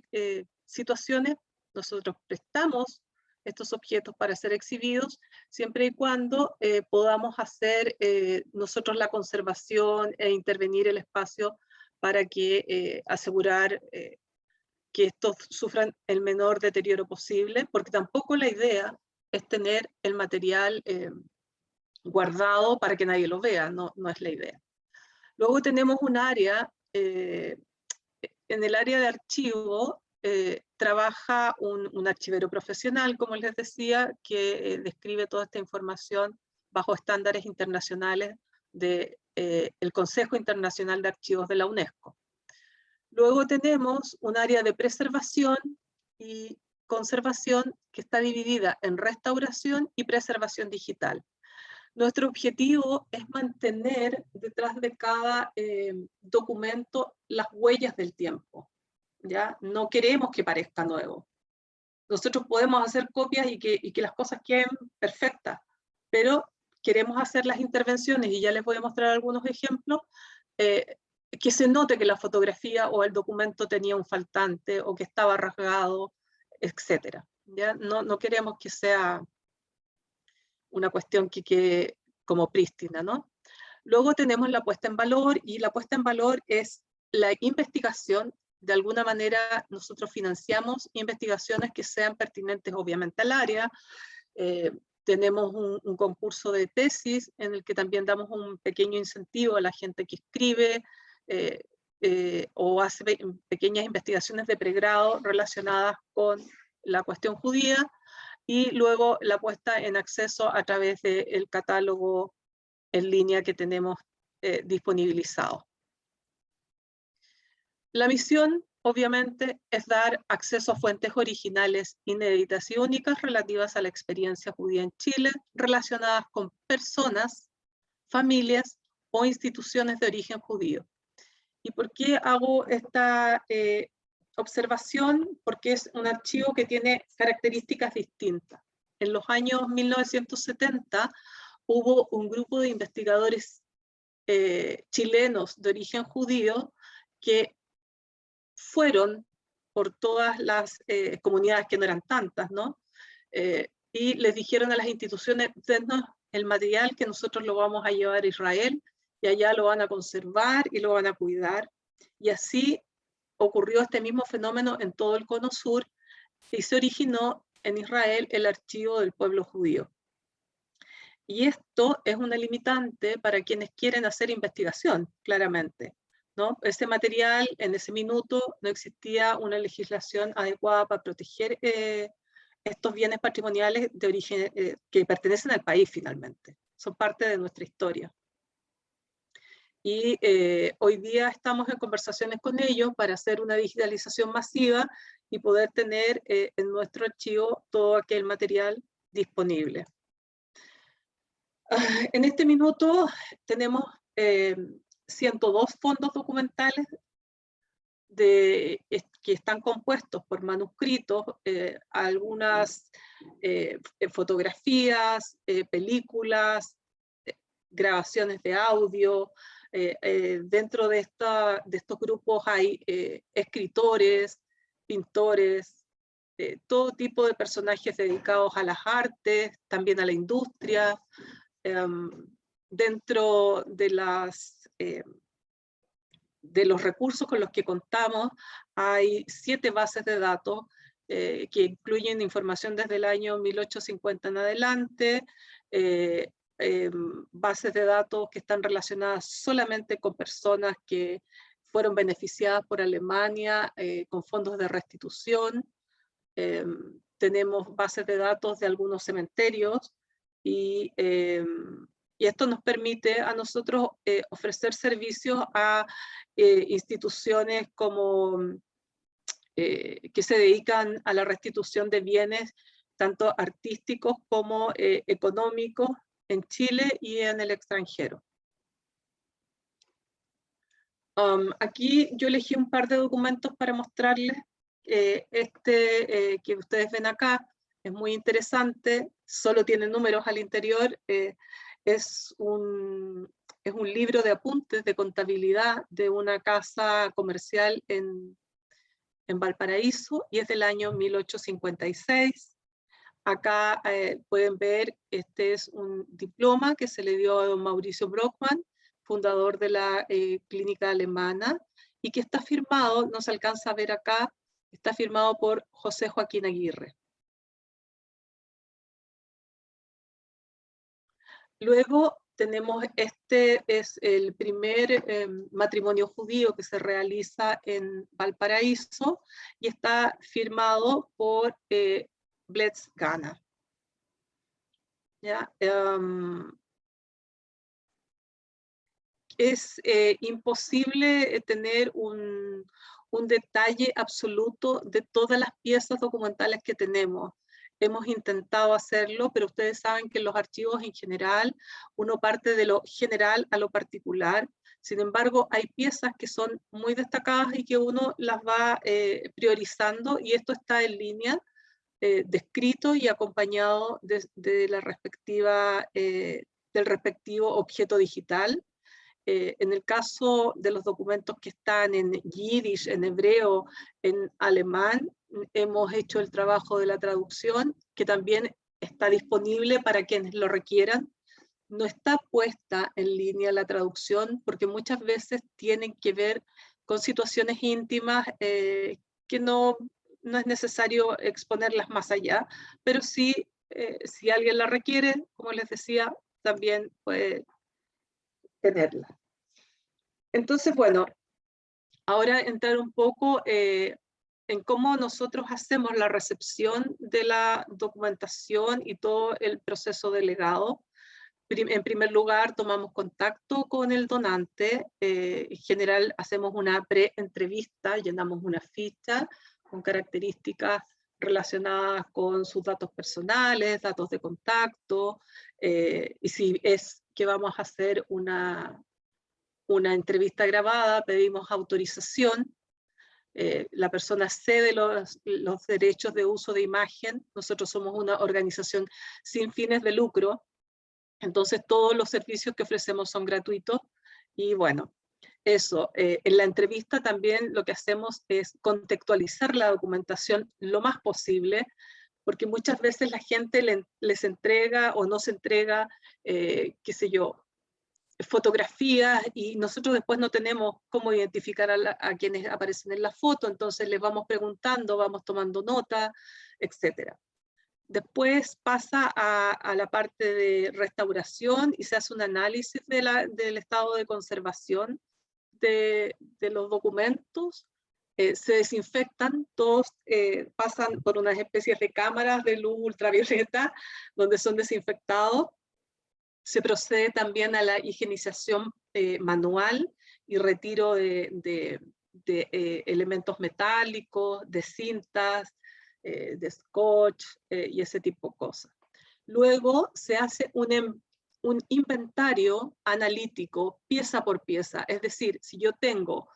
situaciones, nosotros prestamos estos objetos para ser exhibidos, siempre y cuando podamos hacer nosotros la conservación e intervenir el espacio para que asegurar que estos sufran el menor deterioro posible, porque tampoco la idea es tener el material guardado para que nadie lo vea, no es la idea. Luego tenemos un área, en el área de archivo, trabaja un archivero profesional, como les decía, que describe toda esta información bajo estándares internacionales del Consejo Internacional de Archivos de la UNESCO. Luego tenemos un área de preservación y conservación que está dividida en restauración y preservación digital. Nuestro objetivo es mantener detrás de cada documento las huellas del tiempo, ¿ya? No queremos que parezca nuevo. Nosotros podemos hacer copias y que las cosas queden perfectas, pero queremos hacer las intervenciones, y ya les voy a mostrar algunos ejemplos, que se note que la fotografía o el documento tenía un faltante o que estaba rasgado, etc. ¿Ya? No queremos que sea una cuestión que quede como prístina, ¿no? Luego tenemos la puesta en valor, y la puesta en valor es la investigación. De alguna manera nosotros financiamos investigaciones que sean pertinentes obviamente al área. Tenemos un concurso de tesis en el que también damos un pequeño incentivo a la gente que escribe o hace pequeñas investigaciones de pregrado relacionadas con la cuestión judía, y luego la puesta en acceso a través del catálogo en línea que tenemos disponibilizado. La misión, obviamente, es dar acceso a fuentes originales, inéditas y únicas relativas a la experiencia judía en Chile, relacionadas con personas, familias o instituciones de origen judío. ¿Y por qué hago esta observación? Porque es un archivo que tiene características distintas. En los años 1970 hubo un grupo de investigadores chilenos de origen judío que fueron por todas las comunidades, que no eran tantas, ¿no? Y les dijeron a las instituciones, dennos el material que nosotros lo vamos a llevar a Israel, y allá lo van a conservar y lo van a cuidar. Y así ocurrió este mismo fenómeno en todo el Cono Sur, y se originó en Israel el archivo del pueblo judío. Y esto es una limitante para quienes quieren hacer investigación, claramente, ¿no? Ese material, en ese minuto, no existía una legislación adecuada para proteger estos bienes patrimoniales de origen que pertenecen al país finalmente. Son parte de nuestra historia. Y hoy día estamos en conversaciones con ellos para hacer una digitalización masiva y poder tener en nuestro archivo todo aquel material disponible. En este minuto tenemos 102 fondos documentales que están compuestos por manuscritos, algunas fotografías, películas, grabaciones de audio. Dentro de estos grupos hay escritores, pintores, todo tipo de personajes dedicados a las artes, también a la industria. Dentro de los recursos con los que contamos, hay 7 bases de datos que incluyen información desde el año 1850 en adelante, bases de datos que están relacionadas solamente con personas que fueron beneficiadas por Alemania con fondos de restitución. Tenemos bases de datos de algunos cementerios y esto nos permite a nosotros ofrecer servicios a instituciones como que se dedican a la restitución de bienes tanto artísticos como económicos en Chile y en el extranjero. Aquí yo elegí un par de documentos para mostrarles. Que ustedes ven acá es muy interesante, solo tiene números al interior. Es un libro de apuntes de contabilidad de una casa comercial en Valparaíso y es del año 1856. Acá pueden ver, este es un diploma que se le dio a don Mauricio Brockmann, fundador de la clínica alemana, y que está firmado, no se alcanza a ver acá, está firmado por José Joaquín Aguirre. Luego tenemos, este es el primer matrimonio judío que se realiza en Valparaíso y está firmado por Blitz Gana. ¿Ya? Es imposible tener un detalle absoluto de todas las piezas documentales que tenemos. Hemos intentado hacerlo, pero ustedes saben que en los archivos en general uno parte de lo general a lo particular. Sin embargo, hay piezas que son muy destacadas y que uno las va priorizando, y esto está en línea, descrito y acompañado de la respectiva, del respectivo objeto digital. En el caso de los documentos que están en yiddish, en hebreo, en alemán, hemos hecho el trabajo de la traducción, que también está disponible para quienes lo requieran. No está puesta en línea la traducción porque muchas veces tienen que ver con situaciones íntimas que no es necesario exponerlas más allá, pero sí, si alguien la requiere, como les decía, también puede tenerla. Entonces, bueno, ahora entrar un poco en cómo nosotros hacemos la recepción de la documentación y todo el proceso de legado. En primer lugar, tomamos contacto con el donante. En general, hacemos una pre-entrevista, llenamos una ficha con características relacionadas con sus datos personales, datos de contacto, y si es que vamos a hacer una entrevista grabada, pedimos autorización. La persona cede los derechos de uso de imagen. Nosotros somos una organización sin fines de lucro, entonces todos los servicios que ofrecemos son gratuitos. Y bueno, eso, en la entrevista también lo que hacemos es contextualizar la documentación lo más posible, porque muchas veces la gente les entrega o no se entrega, qué sé yo, fotografías, y nosotros después no tenemos cómo identificar a quienes aparecen en la foto, entonces les vamos preguntando, vamos tomando nota, etc. Después pasa a la parte de restauración y se hace un análisis del estado de conservación de los documentos. Se desinfectan, todos pasan por unas especies de cámaras de luz ultravioleta donde son desinfectados. Se procede también a la higienización manual y retiro de elementos metálicos, de cintas, de scotch y ese tipo de cosas. Luego se hace un inventario analítico pieza por pieza, es decir, si yo tengo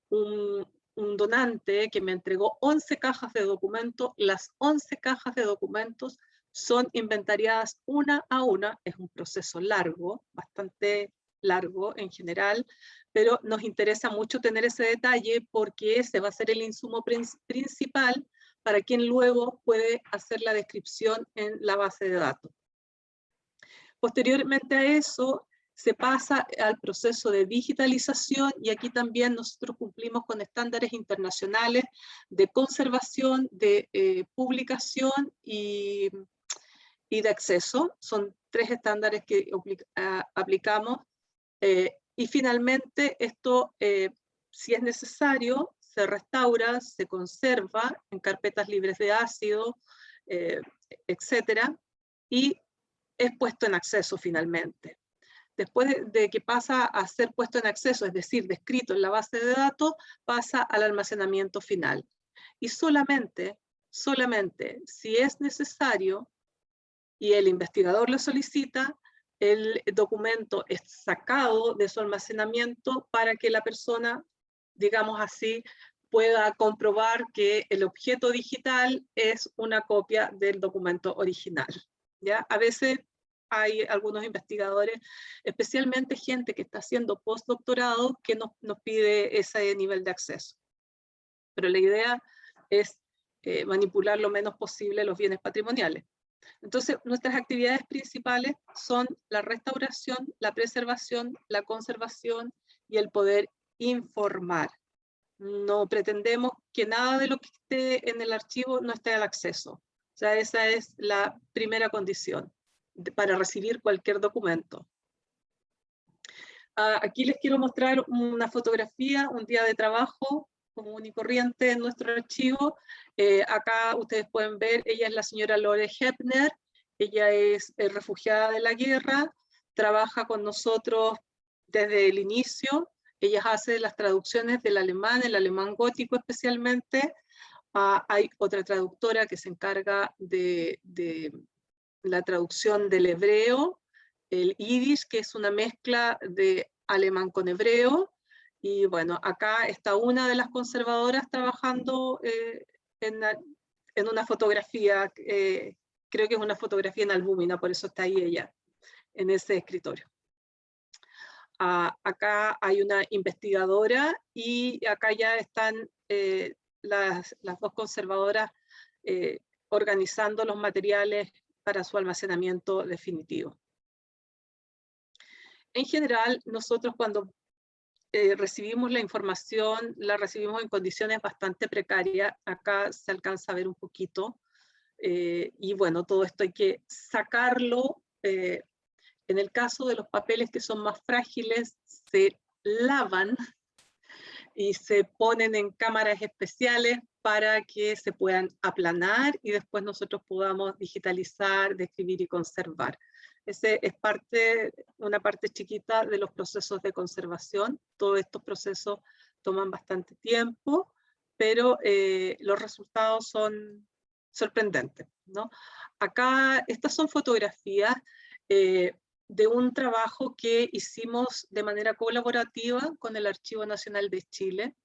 un donante que me entregó 11 cajas de documentos, las 11 cajas de documentos son inventariadas una a una. Es un proceso largo, bastante largo en general, pero nos interesa mucho tener ese detalle porque ese va a ser el insumo principal para quien luego puede hacer la descripción en la base de datos. Posteriormente a eso, se pasa al proceso de digitalización y aquí también nosotros cumplimos con estándares internacionales de conservación, de publicación y de acceso. Son 3 estándares que aplicamos. Y finalmente, esto, si es necesario, se restaura, se conserva en carpetas libres de ácido, etcétera, y es puesto en acceso finalmente. Después de que pasa a ser puesto en acceso, es decir, descrito en la base de datos, pasa al almacenamiento final. Y solamente si es necesario y el investigador lo solicita, el documento es sacado de su almacenamiento para que la persona, digamos así, pueda comprobar que el objeto digital es una copia del documento original. ¿Ya? A veces hay algunos investigadores, especialmente gente que está haciendo postdoctorado, que nos pide ese nivel de acceso. Pero la idea es manipular lo menos posible los bienes patrimoniales. Entonces, nuestras actividades principales son la restauración, la preservación, la conservación y el poder informar. No pretendemos que nada de lo que esté en el archivo no esté al acceso. O sea, esa es la primera condición para recibir cualquier documento. Aquí les quiero mostrar una fotografía, un día de trabajo común y corriente en nuestro archivo. Acá ustedes pueden ver, ella es la señora Lore Hepner, ella es refugiada de la guerra, trabaja con nosotros desde el inicio, ella hace las traducciones del alemán, el alemán gótico especialmente. Hay otra traductora que se encarga de la traducción del hebreo, el yiddish, que es una mezcla de alemán con hebreo. Y bueno, acá está una de las conservadoras trabajando en una fotografía, creo que es una fotografía en albúmina, por eso está ahí ella, en ese escritorio. Acá hay una investigadora y acá ya están las 2 conservadoras organizando los materiales para su almacenamiento definitivo. En general, nosotros cuando recibimos la información, la recibimos en condiciones bastante precarias. Acá se alcanza a ver un poquito. Y bueno, todo esto hay que sacarlo. En el caso de los papeles que son más frágiles, se lavan y se ponen en cámaras especiales para que se puedan aplanar y después nosotros podamos digitalizar, describir y conservar. Ese es una parte chiquita de los procesos de conservación. Todos estos procesos toman bastante tiempo, pero los resultados son sorprendentes, ¿no? Acá, estas son fotografías de un trabajo que hicimos de manera colaborativa con el Archivo Nacional de Chile.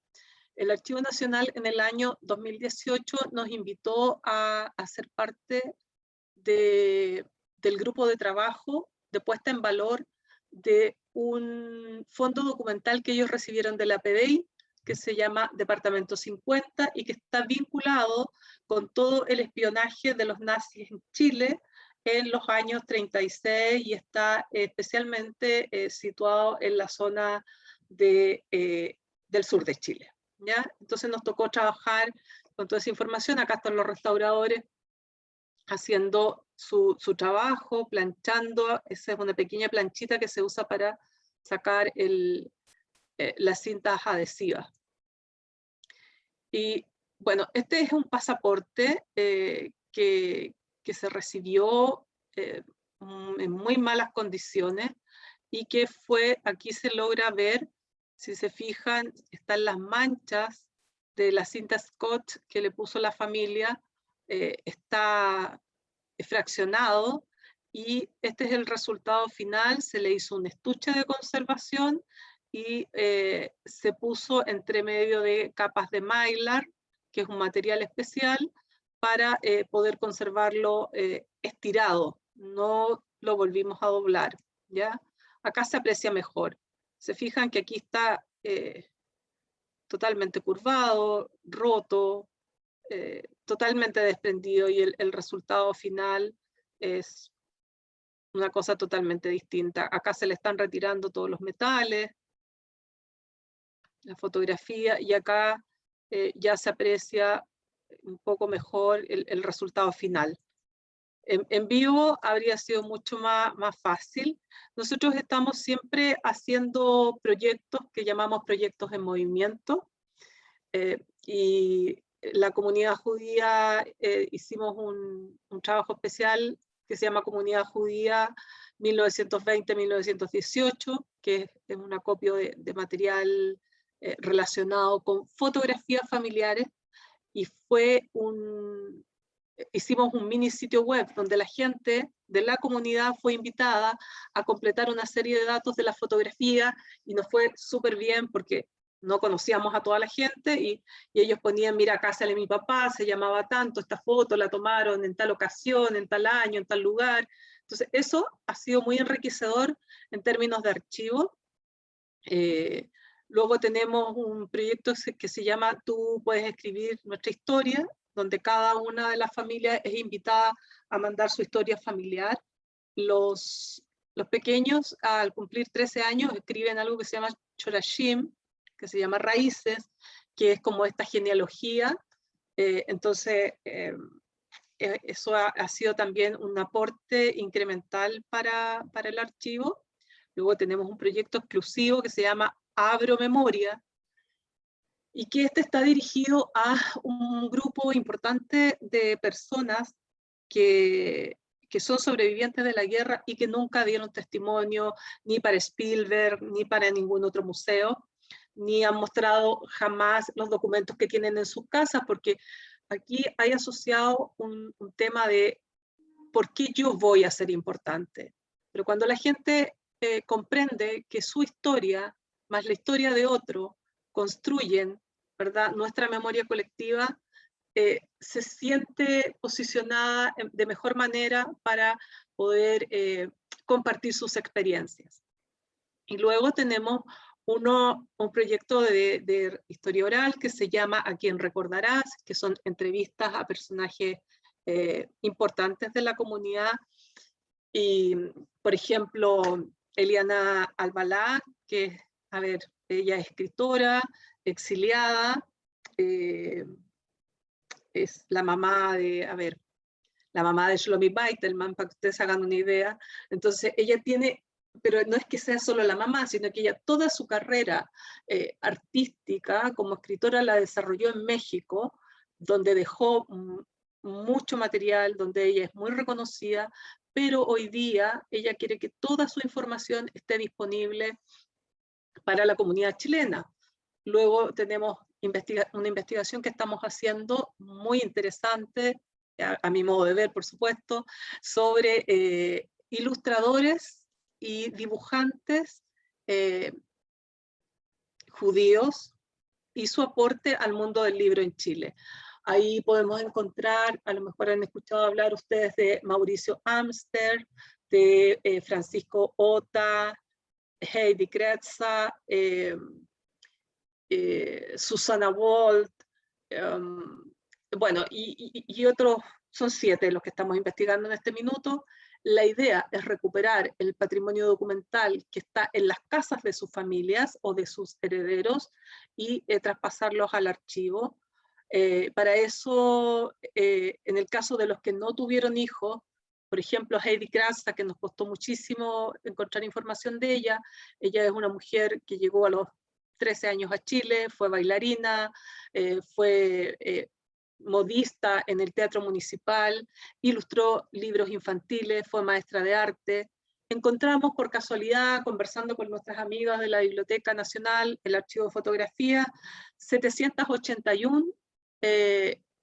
El Archivo Nacional en el año 2018 nos invitó a ser parte del grupo de trabajo de puesta en valor de un fondo documental que ellos recibieron de la PDI, que se llama Departamento 50 y que está vinculado con todo el espionaje de los nazis en Chile en los años 36 y está especialmente situado en la zona del sur de Chile. ¿Ya? Entonces nos tocó trabajar con toda esa información. Acá están los restauradores haciendo su trabajo, planchando. Esa es una pequeña planchita que se usa para sacar las cintas adhesivas. Y bueno, este es un pasaporte que se recibió en muy malas condiciones, y que aquí se logra ver, si se fijan, están las manchas de la cinta Scotch que le puso la familia, está fraccionado, y este es el resultado final. Se le hizo un estuche de conservación y se puso entre medio de capas de Mylar, que es un material especial, para poder conservarlo estirado. No lo volvimos a doblar, ¿ya? Acá se aprecia mejor. Se fijan que aquí está totalmente curvado, roto, totalmente desprendido, y el resultado final es una cosa totalmente distinta. Acá se le están retirando todos los metales, la fotografía, y acá ya se aprecia un poco mejor el resultado final. En vivo habría sido mucho más fácil. Nosotros estamos siempre haciendo proyectos que llamamos proyectos en movimiento, y la comunidad judía, hicimos un trabajo especial que se llama Comunidad Judía 1920-1918, que es un acopio de material relacionado con fotografías familiares, y hicimos un mini sitio web donde la gente de la comunidad fue invitada a completar una serie de datos de la fotografía, y nos fue súper bien porque no conocíamos a toda la gente, y ellos ponían, mira, acá sale mi papá, se llamaba tanto, esta foto la tomaron en tal ocasión, en tal año, en tal lugar. Entonces eso ha sido muy enriquecedor en términos de archivo. Luego tenemos un proyecto que se llama Tú puedes escribir nuestra historia, donde cada una de las familias es invitada a mandar su historia familiar. Los pequeños, al cumplir 13 años, escriben algo que se llama Chorashim, que se llama Raíces, que es como esta genealogía. Entonces, eso ha sido también un aporte incremental para el archivo. Luego tenemos un proyecto exclusivo que se llama Abro Memoria, y que este está dirigido a un grupo importante de personas que son sobrevivientes de la guerra y que nunca dieron testimonio ni para Spielberg, ni para ningún otro museo, ni han mostrado jamás los documentos que tienen en sus casas, porque aquí hay asociado un tema de ¿por qué yo voy a ser importante? Pero cuando la gente comprende que su historia más la historia de otro construyen, ¿verdad?, nuestra memoria colectiva, se siente posicionada de mejor manera para poder compartir sus experiencias. Y luego tenemos un proyecto de historia oral que se llama A Quién Recordarás, que son entrevistas a personajes importantes de la comunidad. Y, por ejemplo, Eliana Albalá, que, a ver, ella es escritora, exiliada, es la mamá de, la mamá de Shlomi Beitelman, para que ustedes hagan una idea. Entonces, ella tiene, pero no es que sea solo la mamá, sino que ella toda su carrera artística como escritora la desarrolló en México, donde dejó mucho material, donde ella es muy reconocida, pero hoy día ella quiere que toda su información esté disponible para la comunidad chilena. Luego tenemos una investigación que estamos haciendo muy interesante, a mi modo de ver, por supuesto, sobre ilustradores y dibujantes judíos y su aporte al mundo del libro en Chile. Ahí podemos encontrar, a lo mejor han escuchado hablar ustedes de Mauricio Amster, de Francisco Ota, Heidi Kretza, Susana Wald, bueno, y otros, son 7 los que estamos investigando en este minuto. La idea es recuperar el patrimonio documental que está en las casas de sus familias o de sus herederos y traspasarlos al archivo. Para eso, en el caso de los que no tuvieron hijos, por ejemplo, Heidi Kretza, que nos costó muchísimo encontrar información de ella. Ella es una mujer que llegó a los 13 años a Chile, fue bailarina, fue modista en el Teatro Municipal, ilustró libros infantiles, fue maestra de arte. Encontramos por casualidad, conversando con nuestras amigas de la Biblioteca Nacional, el archivo de fotografía, 781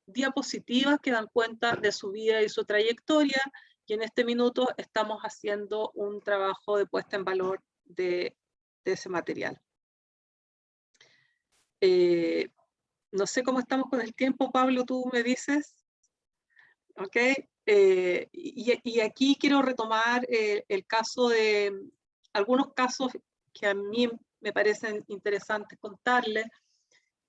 diapositivas que dan cuenta de su vida y su trayectoria, y en este minuto estamos haciendo un trabajo de puesta en valor de ese material. No sé cómo estamos con el tiempo, Pablo, tú me dices. ¿Ok? Y aquí quiero retomar el caso de algunos casos que a mí me parecen interesantes contarles.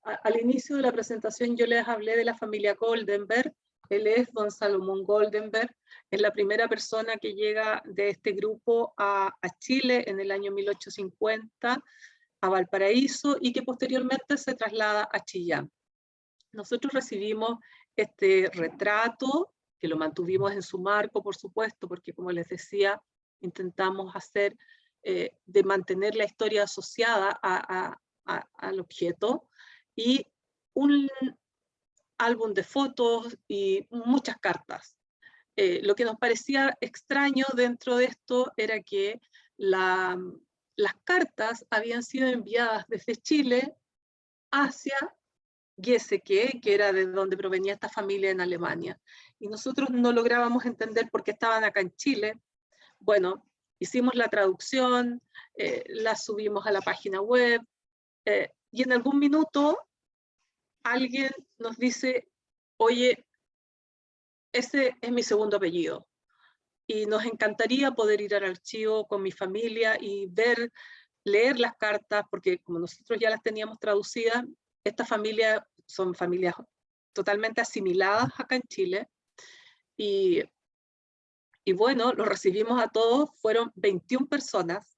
Al inicio de la presentación yo les hablé de la familia Goldenberg. Él es don Salomón Goldenberg, es la primera persona que llega de este grupo a Chile en el año 1850, a Valparaíso, y que posteriormente se traslada a Chillán. Nosotros recibimos este retrato, que lo mantuvimos en su marco, por supuesto, porque como les decía, intentamos hacer de mantener la historia asociada al objeto, y un álbum de fotos y muchas cartas. Lo que nos parecía extraño dentro de esto era que las cartas habían sido enviadas desde Chile hacia Giesecke, que era de donde provenía esta familia en Alemania. Y nosotros no lográbamos entender por qué estaban acá en Chile. Bueno, hicimos la traducción, la subimos a la página web, y en algún minuto alguien nos dice, oye, ese es mi segundo apellido, y nos encantaría poder ir al archivo con mi familia y leer las cartas, porque como nosotros ya las teníamos traducidas, esta familia son familias totalmente asimiladas acá en Chile, y bueno, los recibimos a todos, fueron 21 personas,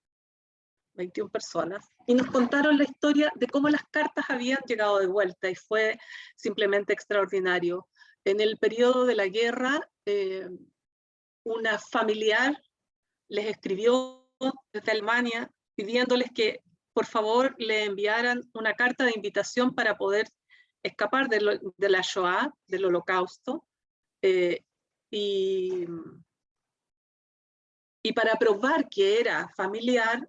y nos contaron la historia de cómo las cartas habían llegado de vuelta, y fue simplemente extraordinario. En el periodo de la guerra, una familiar les escribió desde Alemania pidiéndoles que por favor le enviaran una carta de invitación para poder escapar de la Shoah, del Holocausto, y para probar que era familiar,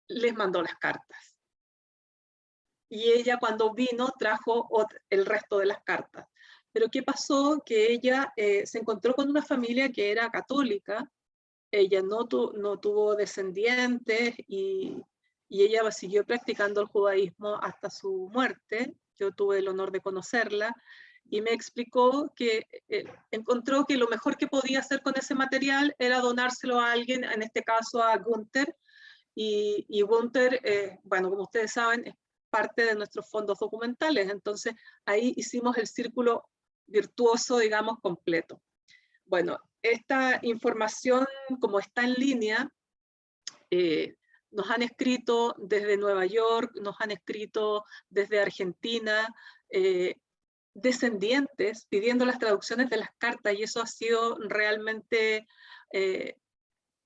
les mandó las cartas. Y ella, cuando vino, trajo el resto de las cartas. Pero ¿qué pasó? Que ella se encontró con una familia que era católica. Ella no tuvo descendientes, y ella siguió practicando el judaísmo hasta su muerte. Yo tuve el honor de conocerla, y me explicó que encontró que lo mejor que podía hacer con ese material era donárselo a alguien, en este caso a Gunther, y Gunther, bueno, como ustedes saben, es parte de nuestros fondos documentales, entonces ahí hicimos el círculo virtuoso, digamos, completo. Bueno, esta información, como está en línea, nos han escrito desde Nueva York, nos han escrito desde Argentina, descendientes pidiendo las traducciones de las cartas, y eso ha sido realmente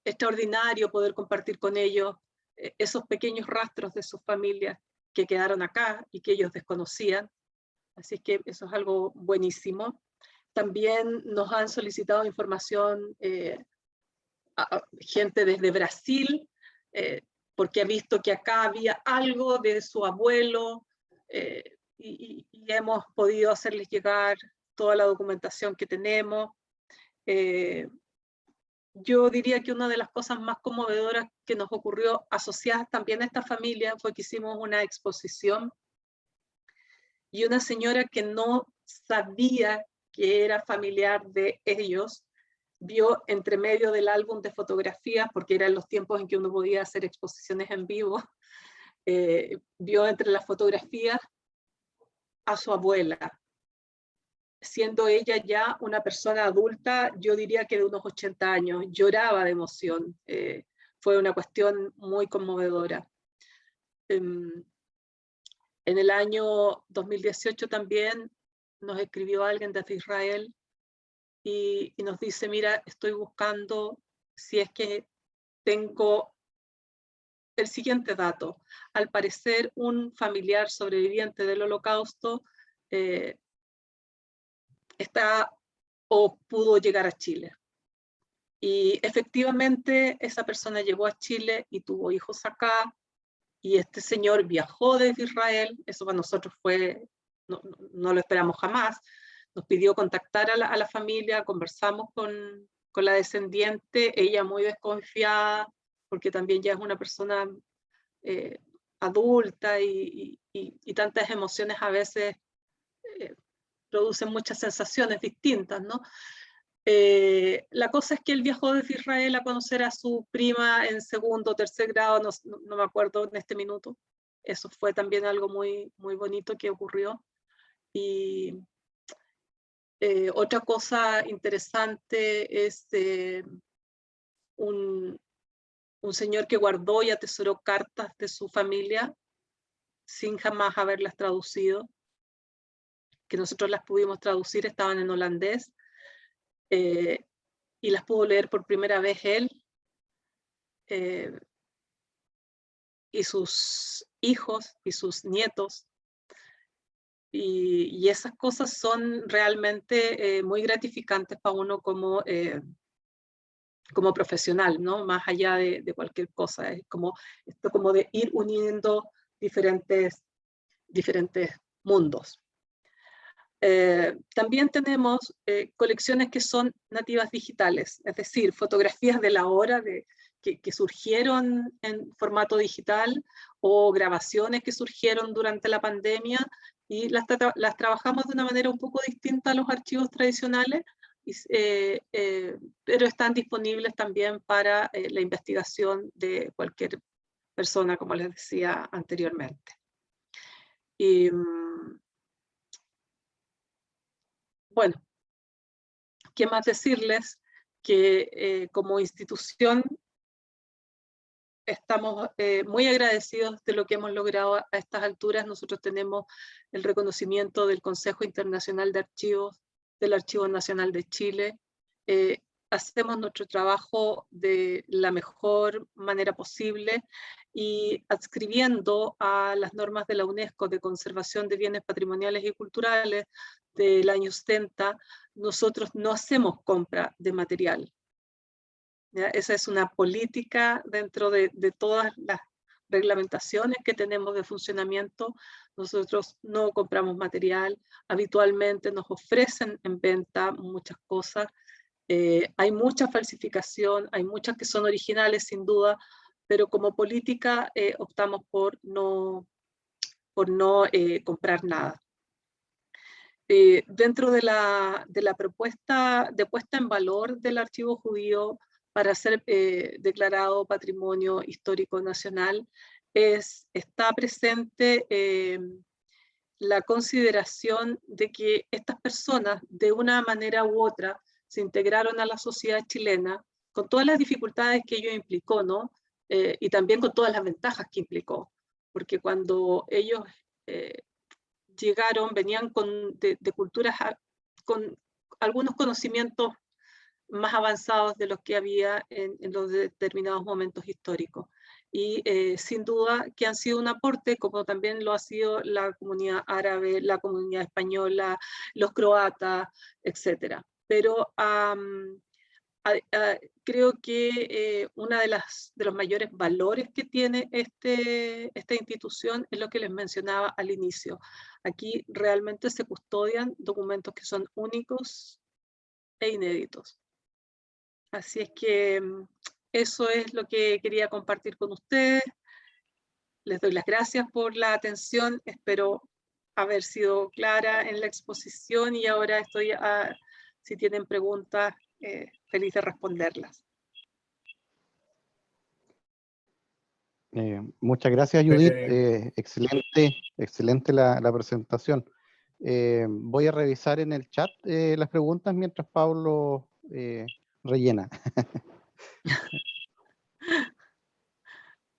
extraordinario poder compartir con ellos esos pequeños rastros de sus familias que quedaron acá y que ellos desconocían. Así que eso es algo buenísimo. También nos han solicitado información gente desde Brasil, porque ha visto que acá había algo de su abuelo, y hemos podido hacerles llegar toda la documentación que tenemos. Yo diría que una de las cosas más conmovedoras que nos ocurrió asociadas también a esta familia fue que hicimos una exposición, y una señora que no sabía que era familiar de ellos, vio entre medio del álbum de fotografías, porque eran los tiempos en que uno podía hacer exposiciones en vivo, vio entre las fotografías a su abuela, siendo ella ya una persona adulta, yo diría que de unos 80 años, lloraba de emoción. Fue una cuestión muy conmovedora. En el año 2018 también nos escribió alguien desde Israel, y nos dice, mira, estoy buscando si es que tengo el siguiente dato. Al parecer, un familiar sobreviviente del Holocausto está o pudo llegar a Chile. Y efectivamente esa persona llegó a Chile y tuvo hijos acá, y este señor viajó desde Israel. Eso para nosotros fue, no lo esperamos jamás. Nos pidió contactar a la familia, conversamos con la descendiente, ella muy desconfiada, porque también ya es una persona adulta, y tantas emociones a veces producen muchas sensaciones distintas, ¿no? La cosa es que él viajó desde Israel a conocer a su prima en segundo o tercer grado, no me acuerdo en este minuto. Eso fue también algo muy, muy bonito que ocurrió. Y otra cosa interesante es un señor que guardó y atesoró cartas de su familia sin jamás haberlas traducido, que nosotros las pudimos traducir, estaban en holandés, y las pudo leer por primera vez él, y sus hijos y sus nietos. Y esas cosas son realmente muy gratificantes para uno como profesional, ¿no? Más allá de cualquier cosa. Es como esto, como de ir uniendo diferentes mundos. También tenemos colecciones que son nativas digitales, es decir, fotografías de la hora que surgieron en formato digital, o grabaciones que surgieron durante la pandemia, y las trabajamos de una manera un poco distinta a los archivos tradicionales, pero están disponibles también para la investigación de cualquier persona, como les decía anteriormente. Y bueno, ¿qué más decirles? Que como institución estamos muy agradecidos de lo que hemos logrado a estas alturas. Nosotros tenemos el reconocimiento del Consejo Internacional de Archivos, del Archivo Nacional de Chile. Hacemos nuestro trabajo de la mejor manera posible, y adscribiendo a las normas de la UNESCO de conservación de bienes patrimoniales y culturales del año 70, nosotros no hacemos compra de material. ¿Ya? Esa es una política dentro de todas las reglamentaciones que tenemos de funcionamiento. Nosotros no compramos material, habitualmente nos ofrecen en venta muchas cosas. Hay mucha falsificación, hay muchas que son originales sin duda, pero como política optamos por no comprar nada. Dentro de la propuesta de puesta en valor del Archivo Judío para ser declarado Patrimonio Histórico Nacional, está presente la consideración de que estas personas, de una manera u otra, se integraron a la sociedad chilena con todas las dificultades que ello implicó, ¿no? Y también con todas las ventajas que implicó, porque cuando ellos llegaron, venían de culturas con algunos conocimientos más avanzados de los que había en los determinados momentos históricos. Y sin duda que han sido un aporte, como también lo ha sido la comunidad árabe, la comunidad española, los croatas, etc. Pero creo que uno de los mayores valores que tiene esta institución es lo que les mencionaba al inicio. Aquí realmente se custodian documentos que son únicos e inéditos. Así es que eso es lo que quería compartir con ustedes. Les doy las gracias por la atención. Espero haber sido clara en la exposición, y ahora estoy, si tienen preguntas, feliz de responderlas. Muchas gracias, Judith. Excelente la presentación. Voy a revisar en el chat las preguntas mientras Pablo rellena.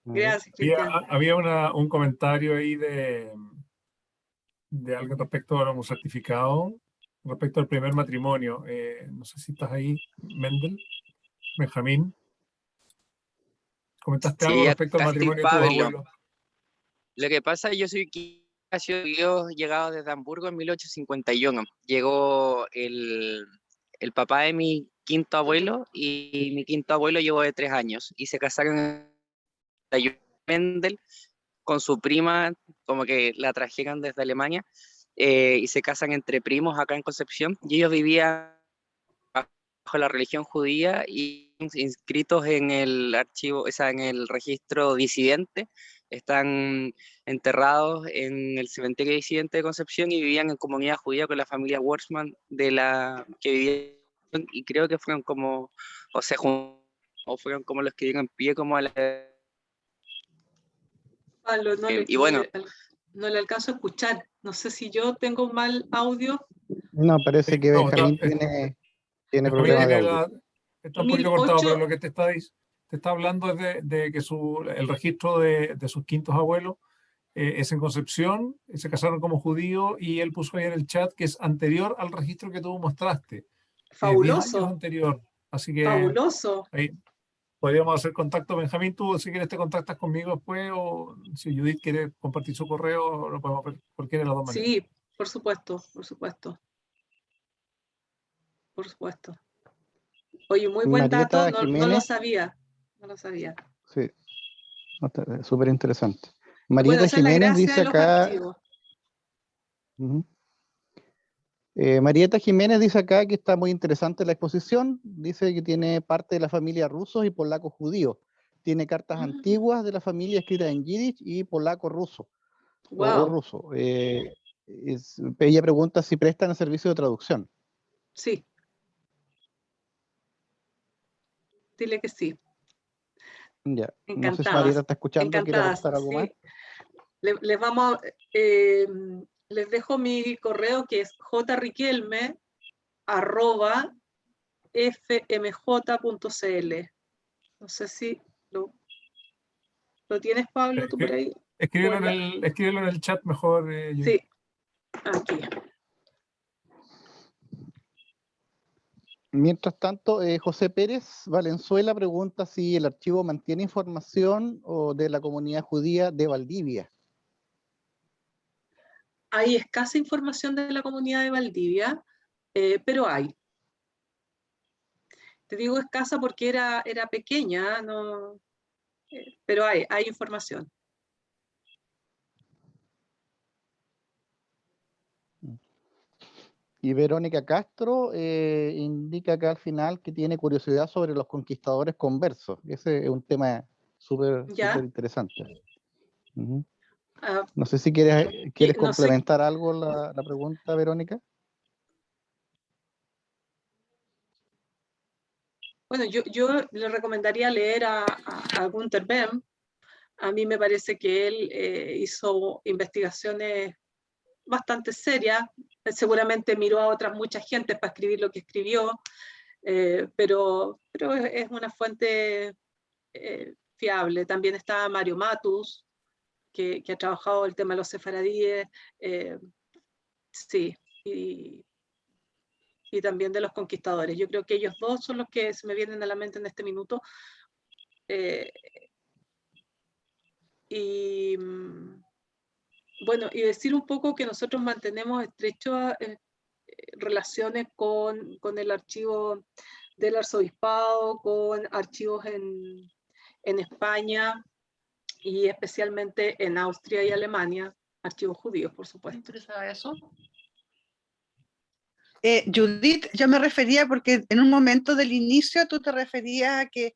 Gracias, Cristian. Había un comentario ahí de algo respecto a un certificado, respecto al primer matrimonio. No sé si estás ahí, Mendel, Benjamín. ¿Comentaste algo respecto al matrimonio de tus abuelos? Lo que pasa, yo soy judíos llegados desde Hamburgo en 1851. Llegó el papá de mi quinto abuelo y mi quinto abuelo llegó de 3 años y se casaron en Mendel con su prima, como que la trajeron desde Alemania, y se casan entre primos acá en Concepción, y ellos vivían bajo la religión judía y inscritos en el archivo, o sea, en el registro disidente, están enterrados en el cementerio disidente de Concepción y vivían en comunidad judía con la familia Wurzmann que vivía, y creo que fueron como, o se juntaron, o fueron como los que dieron pie como a la... Pablo, y bueno, no le alcanzo a escuchar. No sé si yo tengo un mal audio. No, parece que No, Benjamín tiene Benjamín problemas de tiene audio. está un poquito cortado, 2008. pero lo que te está hablando es de que el registro de sus quintos abuelos es en Concepción, se casaron como judíos, y él puso ahí en el chat que es anterior al registro que tú mostraste, 10 años Fabuloso, anterior. Así que fabuloso. ahí podríamos hacer contacto. Benjamín, tú si quieres te contactas conmigo después, o si Judith quiere compartir su correo, lo podemos ver cualquiera de las dos maneras. Sí, por supuesto, por supuesto. Por supuesto. Oye, muy buen dato, Marieta no lo Jiménez, sabía. No lo sabía. sí, súper interesante. Bueno, Marieta esa es la Jiménez gracia dice de los acá, archivos. ujú. Marieta Jiménez dice acá que está muy interesante la exposición, dice que tiene parte de la familia rusos y polacos judíos, tiene cartas antiguas de la familia escritas en yiddish y polaco-ruso, o Wow, ruso. Ella pregunta si prestan el servicio de traducción. sí, dile que sí. Ya, no sé si Encantadas, Marieta está escuchando, quiere encantadas, aportar algo más. sí. Les dejo mi correo, que es jriquelme@fmj.cl. No sé si lo tienes, Pablo, tú por ahí. Escríbelo en el chat mejor. Judith. Sí, aquí. Mientras tanto, José Pérez Valenzuela pregunta si el archivo mantiene información de la comunidad judía de Valdivia. Hay escasa información de la comunidad de Valdivia, pero hay. Te digo escasa porque era pequeña, no, pero hay información. Y Verónica Castro indica acá al final que tiene curiosidad sobre los conquistadores conversos. Ese es un tema súper ¿Ya? interesante. Ujú. Ah, No sé si quieres no sé. complementar algo la pregunta, Verónica. Bueno, yo le recomendaría leer a Günter Bem. A mí me parece que él hizo investigaciones bastante serias. Seguramente miró a otras muchas gentes para escribir lo que escribió, pero es una fuente fiable. También está Mario Matus, que ha trabajado el tema de los sefaradíes, sí, y también de los conquistadores. Yo creo que ellos dos son los que se me vienen a la mente en este minuto. Y bueno, y decir un poco que nosotros mantenemos estrechas relaciones con el archivo del arzobispado, con archivos en España y especialmente en Austria y Alemania, archivos judíos, por supuesto. ¿Te interesa eso? Judith, yo me refería porque en un momento del inicio tú te referías a que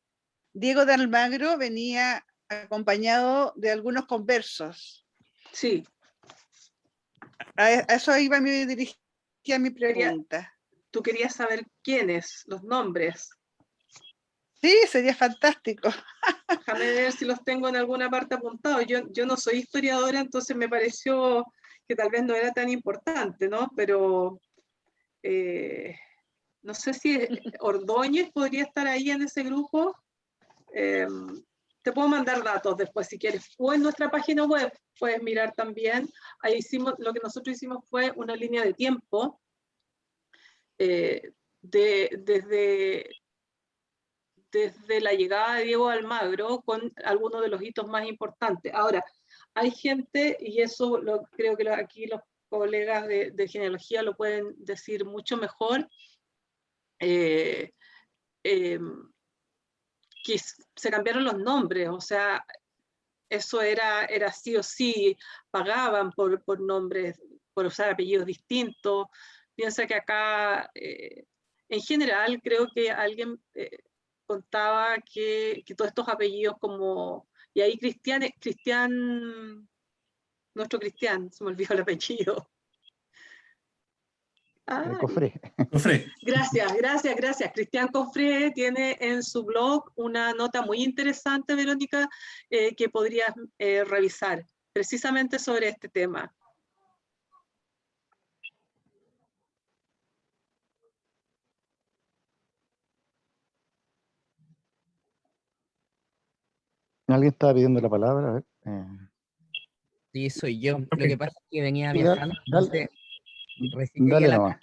Diego de Almagro venía acompañado de algunos conversos. Sí. A eso iba dirigía mi pregunta. Tú querías saber quiénes, los nombres. Sí, sería fantástico. Déjame ver si los tengo en alguna parte apuntados. Yo no soy historiadora, entonces me pareció que tal vez no era tan importante, ¿no? Pero no sé si Ordóñez podría estar ahí en ese grupo. Te puedo mandar datos después si quieres. O en nuestra página web puedes mirar también. Ahí lo que nosotros hicimos fue una línea de tiempo desde la llegada de Diego Almagro con algunos de los hitos más importantes. Ahora, hay gente, y eso creo que aquí los colegas de genealogía lo pueden decir mucho mejor, que se cambiaron los nombres, o sea, eso era sí o sí, pagaban por nombres, por usar apellidos distintos. Piensa que acá, en general, creo que alguien contaba que todos estos apellidos como, y ahí nuestro Cristian, se me olvidó el apellido. Cofré. Cofré. Gracias. Cristian Cofré tiene en su blog una nota muy interesante, Verónica, que podrías revisar precisamente sobre este tema. Alguien estaba pidiendo la palabra, a ver. Sí, soy yo. Ok. Lo que pasa es que venía Sí, viajando, entonces recién llegué dale a la nomás.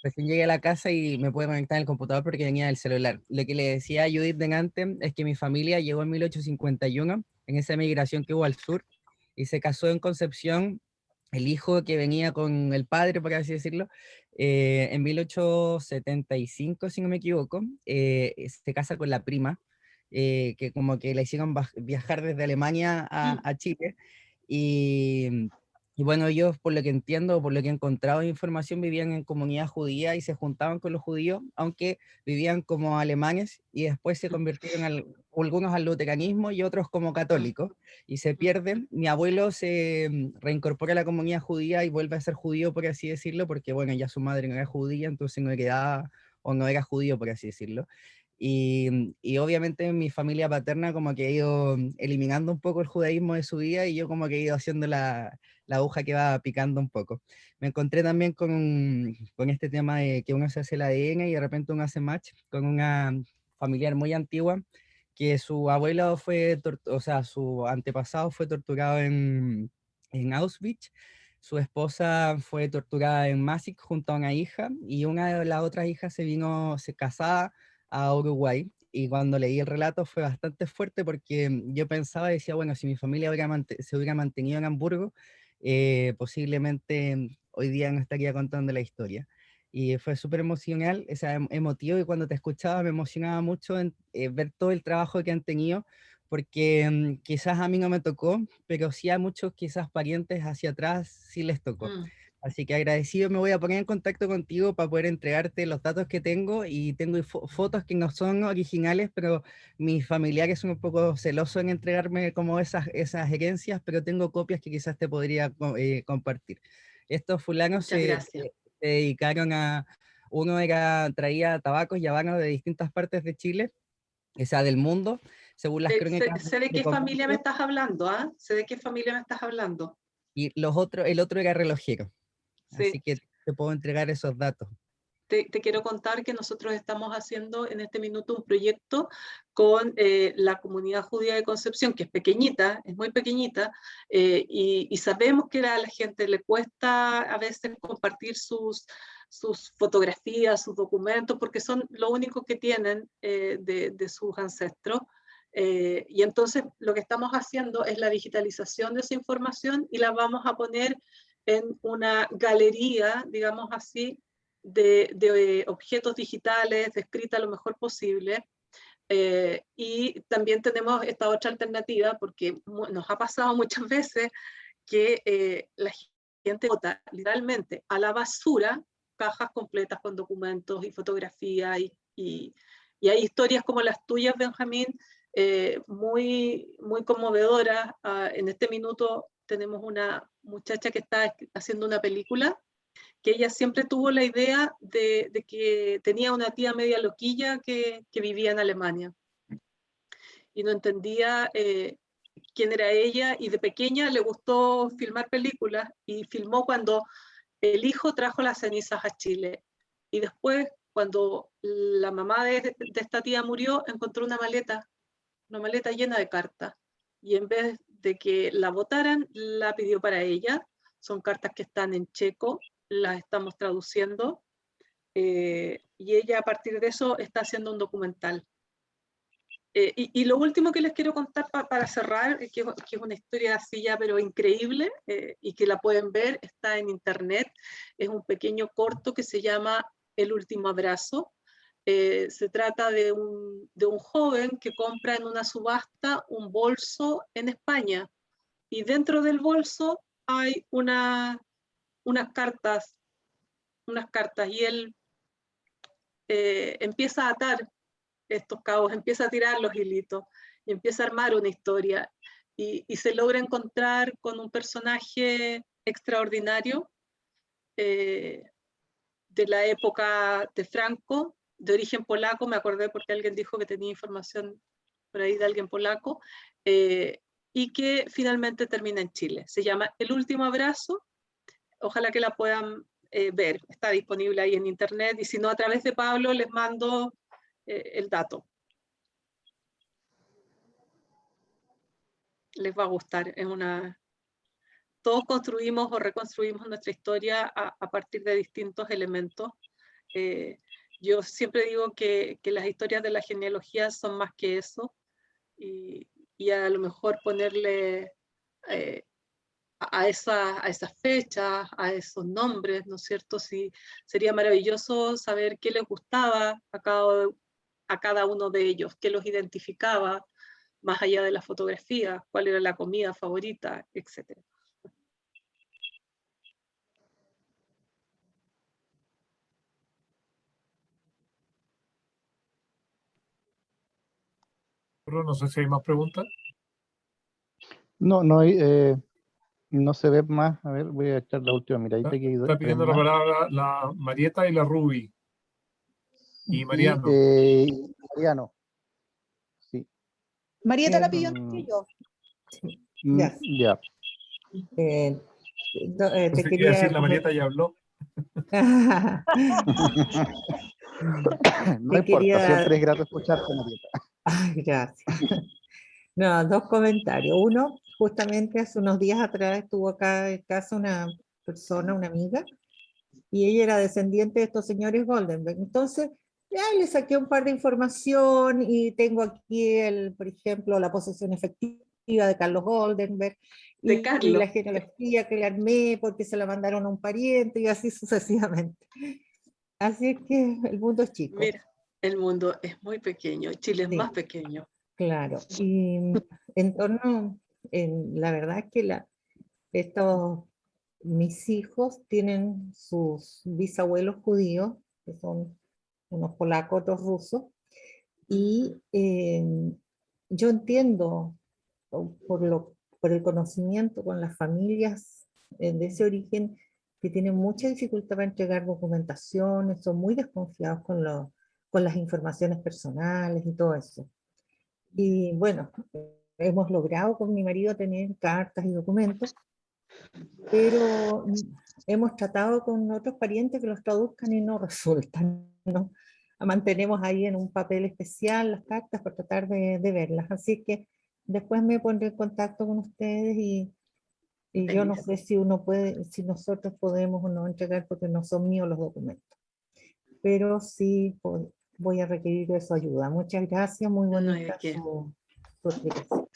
Recién llegué a la casa y me pude conectar en el computador porque venía del celular. Lo que le decía a Judith delante es que mi familia llegó en 1851, en esa migración que hubo al sur, y se casó en Concepción, el hijo que venía con el padre, por así decirlo, en 1875, si no me equivoco, se casa con la prima, que como que la hicieron viajar desde Alemania a Chile, y y bueno, ellos, por lo que entiendo, por lo que he encontrado de información, vivían en comunidad judía y se juntaban con los judíos, aunque vivían como alemanes y después se convirtieron algunos al luteranismo y otros como católicos y se pierden. Mi abuelo se reincorpora a la comunidad judía y vuelve a ser judío, por así decirlo, porque bueno, ya su madre no era judía, entonces no quedaba o no era judío, por así decirlo. Y obviamente mi familia paterna como que ha ido eliminando un poco el judaísmo de su vida y yo como que he ido haciendo la aguja que va picando un poco. Me encontré también con este tema de que uno se hace el ADN y de repente uno hace match con una familiar muy antigua que su abuelo fue, o sea, su antepasado fue torturado en Auschwitz, su esposa fue torturada en Masik junto a una hija y una de las otras hijas se casaba a Uruguay. Y cuando leí el relato fue bastante fuerte porque yo pensaba y decía, bueno, si mi familia se hubiera mantenido en Hamburgo, posiblemente hoy día no estaría contando la historia. Y fue súper emocional, o sea, emotivo, y cuando te escuchaba me emocionaba mucho ver todo el trabajo que han tenido, porque quizás a mí no me tocó, pero sí a muchos quizás parientes hacia atrás sí les tocó. Así que agradecido, me voy a poner en contacto contigo para poder entregarte los datos que tengo y tengo fotos que no son originales, pero mis familiares son un poco celosos en entregarme como esas herencias, pero tengo copias que quizás te podría compartir. Estos fulanos Muchas gracias. se dedicaron uno traía tabacos y habanos de distintas partes de Chile, o sea, del mundo, según las crónicas Sé de de qué familia me comercio, estás hablando, ¿ah? Sé de qué familia me estás hablando. y el otro era relojero. Sí. Así que te puedo entregar esos datos. Te quiero contar que nosotros estamos haciendo en este minuto un proyecto con la comunidad judía de Concepción, que es pequeñita, es muy pequeñita, y sabemos que a la gente le cuesta a veces compartir sus fotografías, sus documentos, porque son lo único que tienen de sus ancestros. Y entonces lo que estamos haciendo es la digitalización de esa información y la vamos a poner en una galería, digamos así, de objetos digitales, descrita lo mejor posible. Y también tenemos esta otra alternativa, porque nos ha pasado muchas veces que la gente bota literalmente a la basura cajas completas con documentos y fotografías, y hay historias como las tuyas, Benjamín, muy, muy conmovedoras. En este minuto tenemos una muchacha que está haciendo una película, que ella siempre tuvo la idea de que tenía una tía media loquilla que vivía en Alemania y no entendía quién era ella, y de pequeña le gustó filmar películas y filmó cuando el hijo trajo las cenizas a Chile, y después cuando la mamá de esta tía murió encontró una maleta llena de cartas, y en vez de que la votaran la pidió para ella. Son cartas que están en checo, las estamos traduciendo, y ella a partir de eso está haciendo un documental. Y lo último que les quiero contar para cerrar, que es una historia así ya, pero increíble, y que la pueden ver, está en internet, es un pequeño corto que se llama El último abrazo. Se trata de un joven que compra en una subasta un bolso en España, y dentro del bolso hay unas cartas, y él empieza a atar estos cabos, empieza a tirar los hilitos y empieza a armar una historia, y se logra encontrar con un personaje extraordinario de la época de Franco, de origen polaco. Me acordé porque alguien dijo que tenía información por ahí de alguien polaco, y que finalmente termina en Chile. Se llama El último abrazo. Ojalá que la puedan ver, está disponible ahí en internet, y si no, a través de Pablo les mando el dato. Les va a gustar. Todos construimos o reconstruimos nuestra historia a partir de distintos elementos. Yo siempre digo que las historias de la genealogía son más que eso, y a lo mejor ponerle a esas fechas, a esos nombres, ¿no es cierto? Sí, sería maravilloso saber qué les gustaba a cada uno de ellos, qué los identificaba, más allá de la fotografía, cuál era la comida favorita, etc. No sé si hay más preguntas. No, no se ve más. A ver, voy a echar la última miradita. Que hay Está tres pidiendo la más. palabra la Marieta y la Ruby. Y Mariano. Mariano. Sí. Marieta la pidió antes que yo. Ya. Ya. Te Pensé que iba a quería decir la Marieta ya habló. No Te importa, quería- siempre es grato escucharte, Marieta. Ay, gracias. No, dos comentarios. Uno, justamente hace unos días atrás estuvo acá en casa una persona, una amiga, y ella era descendiente de estos señores Goldenberg. Entonces, ya le saqué un par de información y tengo aquí, por ejemplo, la posesión efectiva de Carlos Goldenberg y Carlos. la genealogía que le armé porque se la mandaron a un pariente y así sucesivamente. Así es que el mundo es chico. Mira, el mundo es muy pequeño, Chile es Sí. más pequeño. Claro, y en torno, la verdad es que mis hijos tienen sus bisabuelos judíos, que son unos polacos, otros rusos, y yo entiendo por el conocimiento con las familias de ese origen que tienen mucha dificultad para entregar documentación, son muy desconfiados con las informaciones personales y todo eso. Y bueno, hemos logrado con mi marido tener cartas y documentos, pero hemos tratado con otros parientes que los traduzcan y no resultan, ¿no? Mantenemos ahí en un papel especial las cartas para tratar de verlas. Así que después me pondré en contacto con ustedes y yo no sé si si nosotros podemos o no entregar porque no son míos los documentos. Pero sí voy a requerir de su ayuda. Muchas gracias, muy bonita No hay de qué. su explicación.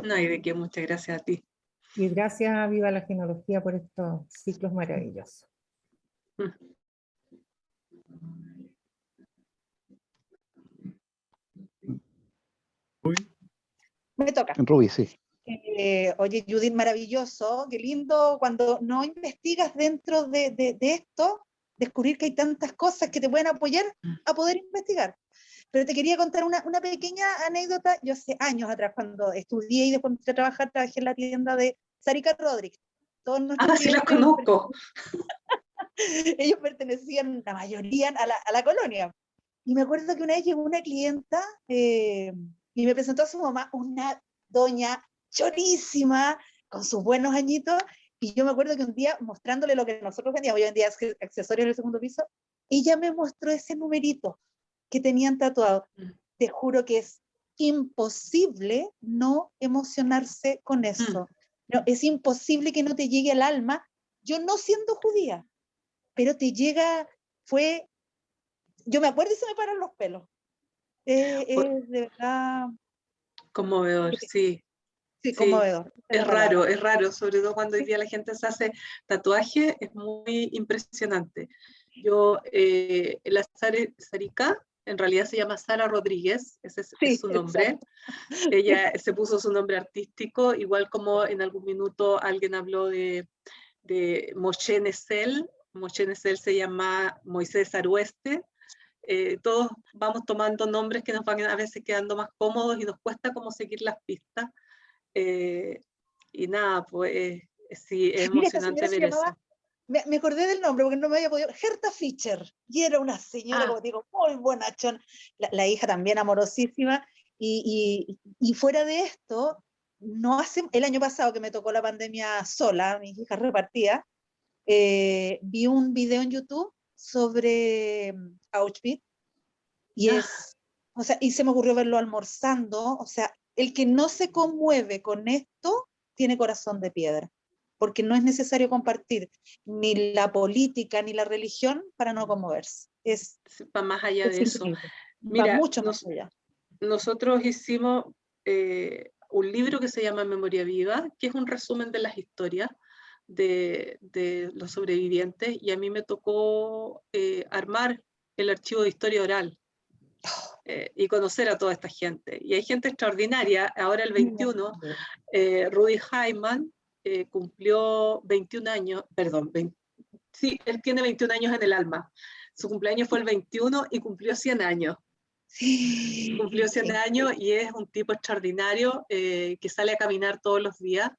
No hay de qué, muchas gracias a ti. Y gracias a Viva la Genealogía por estos ciclos maravillosos. Me toca. Ruby, sí. Oye, Judith, maravilloso, qué lindo cuando no investigas dentro de esto, descubrir que hay tantas cosas que te pueden apoyar a poder investigar. Pero te quería contar una pequeña anécdota. Yo hace años atrás, cuando estudié y después empecé a trabajar, trabajé en la tienda de Sarika Rodríguez. Todos nuestros Sí, la clientes, conozco. ellos pertenecían, la mayoría, a la colonia. Y me acuerdo que una vez llegó una clienta y me presentó a su mamá, una doña chorísima, con sus buenos añitos, y yo me acuerdo que un día, mostrándole lo que nosotros vendíamos, hoy en día accesorios en el segundo piso, ella me mostró ese numerito que tenían tatuado. Te juro que es imposible no emocionarse con eso. No, es imposible que no te llegue al alma, yo no siendo judía, pero te llega, yo me acuerdo y se me paran los pelos. Es de verdad Conmovedor, sí. sí, Sí, conmovedor. Esa es la palabra. raro, sobre todo cuando hoy Sí. día la gente se hace tatuaje, es muy impresionante. Yo, la Sarika, en realidad se llama Sara Rodríguez, ese es Sí, su nombre. exacto. Ella se puso su nombre artístico, igual como en algún minuto alguien habló de Moshe Nesel. Moshe Nesel se llama Moisés Arueste. Todos vamos tomando nombres que nos van a veces quedando más cómodos y nos cuesta como seguir las pistas. Y nada, pues sí, es Mira, esta emocionante señora se ver llamaba, eso. me acordé del nombre porque no me había podido, Herta Fischer, y era una señora, Ah. como te digo, muy bonachón, la hija también amorosísima, y fuera de esto, no hace, el año pasado que me tocó la pandemia sola, mis hijas repartidas, vi un video en YouTube sobre Auschwitz, y o sea, y se me ocurrió verlo almorzando, o sea, el que no se conmueve con esto tiene corazón de piedra, porque no es necesario compartir ni la política ni la religión para no conmoverse. Va más allá de eso. Increíble. Va Mira, mucho más allá. nosotros hicimos un libro que se llama Memoria Viva, que es un resumen de las historias de los sobrevivientes, y a mí me tocó armar el archivo de historia oral. Y conocer a toda esta gente. Y hay gente extraordinaria. Ahora el 21, Rudy Heimann cumplió 21 años, perdón, sí, él tiene 21 años en el alma. Su cumpleaños fue el 21 y cumplió 100 años. Sí. Cumplió 100 años y es un tipo extraordinario que sale a caminar todos los días